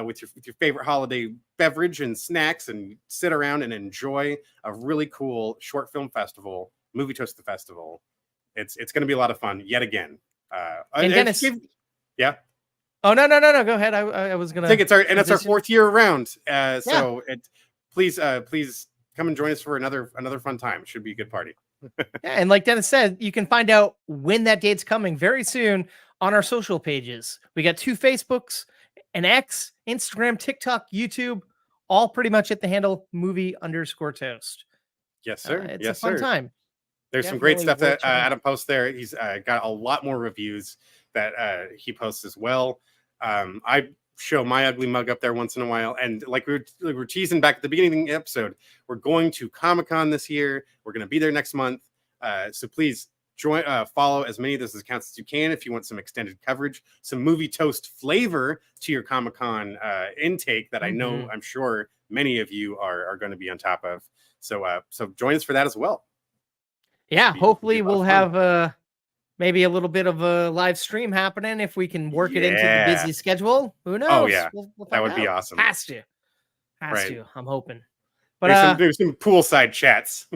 with your favorite holiday beverage and snacks, and sit around and enjoy a really cool short film festival, Movie Toast Festival. It's going to be a lot of fun yet again. And Dennis, yeah. Oh no! Go ahead. I was gonna. I think it's our 4th year around. So please come and join us for another fun time. Should be a good party. Yeah, and like Dennis said, you can find out when that date's coming very soon on our social pages. We got 2 Facebooks, an X, Instagram, TikTok, YouTube, all pretty much at the handle movie_toast. Yes, sir. It's a fun time. There's some great stuff that Adam posts there. He's got a lot more reviews that he posts as well. I show my ugly mug up there once in a while, and like we were teasing back at the beginning of the episode, we're going to Comic-Con this year. We're going to be there next month, so please join, follow as many of those accounts as you can if you want some extended coverage, some movie toast flavor to your Comic-Con intake that I know, I'm sure many of you are going to be on top of. So join us for that as well. Yeah, hopefully we'll have maybe a little bit of a live stream happening if we can work it into the busy schedule. Who knows? Oh yeah, we'll that would be awesome. Has to. I'm hoping. But there's some poolside chats.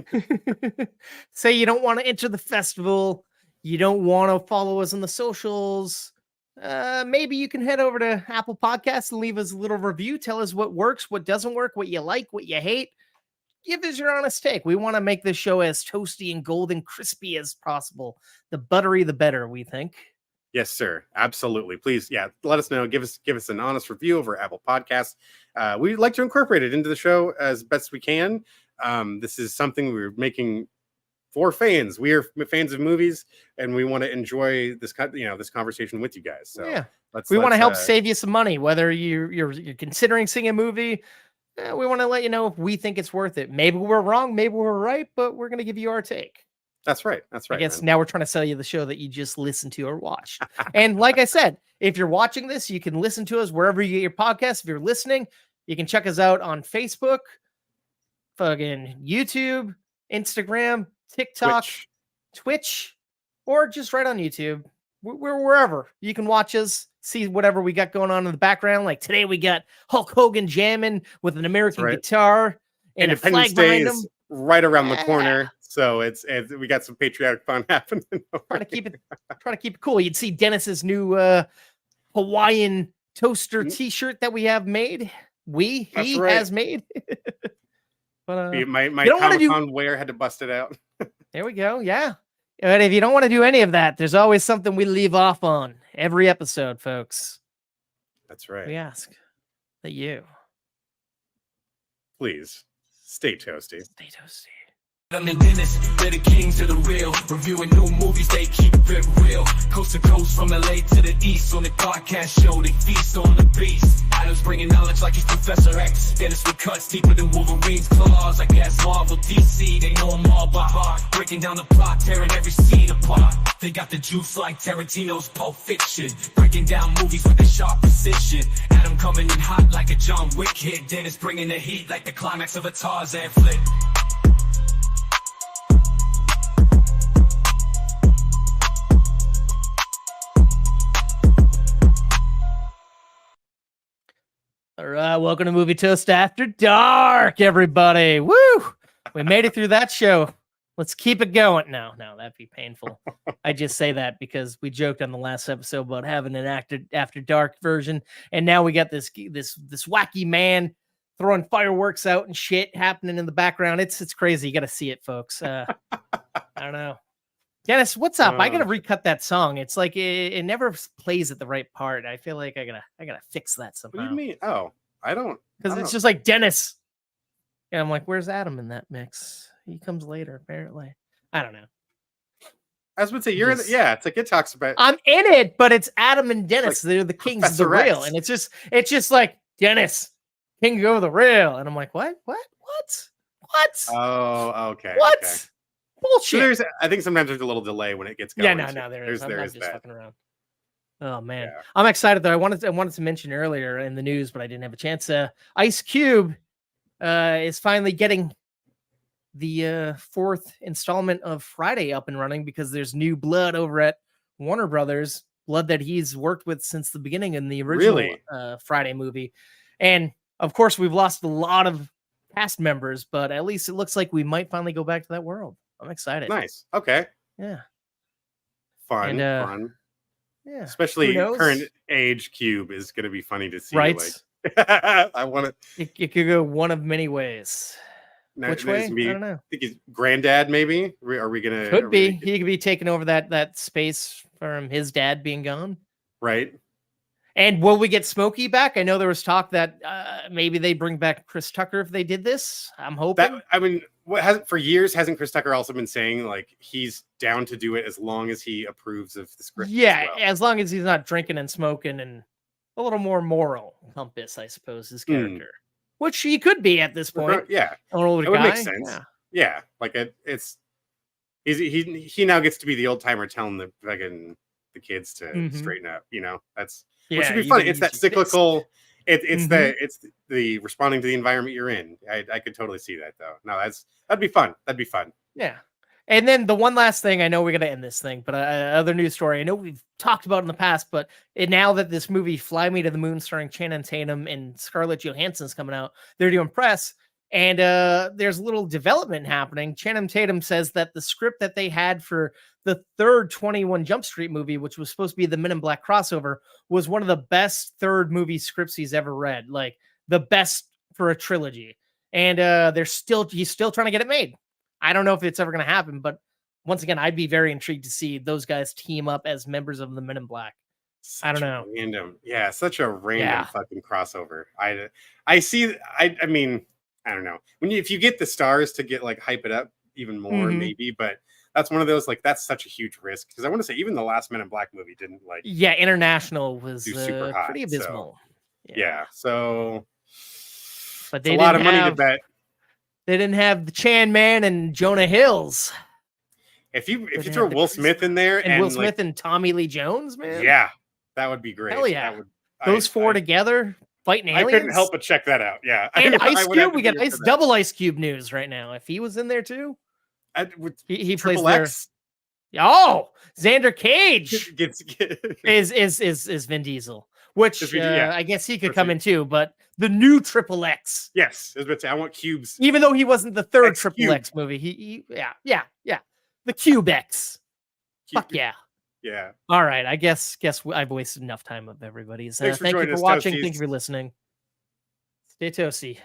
Say you don't want to enter the festival, you don't want to follow us on the socials. Maybe you can head over to Apple Podcasts and leave us a little review. Tell us what works, what doesn't work, what you like, what you hate. Give us your honest take. We want to make this show as toasty and golden crispy as possible. The buttery, the better, we think. Yes, sir. Absolutely. Please, let us know. Give us an honest review over Apple Podcasts. We'd like to incorporate it into the show as best we can. This is something we're making for fans. We are fans of movies, and we want to enjoy this conversation with you guys. So yeah, we want to help save you some money, whether you're considering seeing a movie. We want to let you know if we think it's worth it. Maybe we're wrong, maybe we're right, but we're going to give you our take. That's right. I guess now we're trying to sell you the show that you just listened to or watched. And like I said, if you're watching this, you can listen to us wherever you get your podcasts. If you're listening, you can check us out on Facebook, fucking YouTube, Instagram, TikTok, Twitch, or just right on YouTube. We're wherever. You can watch us, see whatever we got going on in the background. Like today we got Hulk Hogan jamming with an American guitar and a flag behind him. Right around the corner. So it's we got some patriotic fun happening. Trying to keep it cool. You'd see Dennis's new Hawaiian toaster t-shirt that we have made. He has made. But my Comic-Con wear had to bust it out. There we go. Yeah. But if you don't want to do any of that, there's always something we leave off on every episode, folks. That's right. We ask that you please stay toasty. Stay toasty. I'm the Dennis, they're the kings of the real. Reviewing new movies, they keep it real. Coast to coast, from LA to the east. On the podcast show, they feast on the beast. Adam's bringing knowledge like he's Professor X. Dennis with cuts deeper than Wolverine's claws. I guess Marvel, DC, they know them all by heart. Breaking down the plot, tearing every scene apart. They got the juice like Tarantino's Pulp Fiction. Breaking down movies with a sharp precision. Adam coming in hot like a John Wick hit. Dennis bringing the heat like the climax of a Tarzan flick. All right, welcome to Movie Toast After Dark, everybody. Woo! We made it through that show. Let's keep it going. No, that'd be painful. I just say that because we joked on the last episode about having an after dark version, and now we got this wacky man throwing fireworks out and shit happening in the background. It's crazy. You got to see it, folks. I don't know. Dennis, what's up? I gotta recut that song. It's like it never plays at the right part. I feel like I gotta fix that somehow. What do you mean? Oh, I don't. Because it's just like Dennis. And I'm like, where's Adam in that mix? He comes later, apparently. I don't know. I was gonna say you're in it's like it talks about. I'm in it, but it's Adam and Dennis. They're the kings of the rail, and it's just like Dennis, king of the rail, and I'm like, what? Oh, okay. What? Okay. Bullshit. So I think sometimes there's a little delay when it gets going. Yeah, no, there is. I'm not just that. fucking around. Oh man, yeah. I'm excited though. I wanted to mention earlier in the news, but I didn't have a chance. Ice Cube is finally getting the fourth installment of Friday up and running because there's new blood over at Warner Brothers, blood that he's worked with since the beginning in the original Really? Friday movie. And of course, we've lost a lot of cast members, but at least it looks like we might finally go back to that world. I'm excited. Nice. Okay. Yeah. Fun. And, fun. Yeah. Especially Who knows? current age Cube is going to be funny to see. Right. Like, I want to. It could go one of many ways. Now, Which way? Be, I don't know. I think he's granddad, maybe. Are we gonna? Could be. Gonna, He could be taking over that space from his dad being gone. right. And will we get Smokey back? I know there was talk that maybe they bring back Chris Tucker if they did this. I'm hoping. I mean, for years hasn't Chris Tucker also been saying like he's down to do it as long as he approves of the script? Yeah, well? as long as he's not drinking and smoking and a little more moral compass, I suppose, his character. Which he could be at this point. Yeah, an older it would guy. make sense. Yeah, like he now gets to be the old timer telling the kids to straighten up. You know, which would be funny. It's that cyclical. It's the responding to the environment you're in. I could totally see that though. No, that'd be fun. That'd be fun. Yeah. And then the one last thing, I know we're going to end this thing, but other news story. I know we've talked about in the past, but now that this movie Fly Me to the Moon starring Channing Tatum and Scarlett Johansson's coming out, they're doing press. And there's a little development happening. Channing Tatum says that the script that they had for the third 21 Jump Street movie, which was supposed to be the Men in Black crossover, was one of the best third movie scripts he's ever read. Like the best for a trilogy. And he's still trying to get it made. I don't know if it's ever going to happen, but once again, I'd be very intrigued to see those guys team up as members of the Men in Black. I don't know. Such a random fucking crossover. I mean, I don't know. If you get the stars to get like hype it up even more, maybe, but that's one of those like that's such a huge risk because I want to say even the last Men in Black movie didn't like. Yeah, international was super hot, pretty abysmal. So but they a lot of money to bet. They didn't have the Chan Man and Jonah Hills. If you throw Will Smith in there and Will Smith and Tommy Lee Jones, man, yeah, that would be great. Hell yeah, those four together fighting aliens. I couldn't help but check that out. Yeah, and Ice Cube, we got double Ice Cube news right now. If he was in there too, he plays X. Oh, Xander Cage is Vin Diesel, which I guess he could come in too, but. The new Triple X. Yes, I want cubes. Even though he wasn't the third Triple X movie, yeah. The Cube X. Fuck yeah. Yeah. All right, I guess I've wasted enough time of everybody's. Thank you for watching. Thank you for listening. Stay toasty.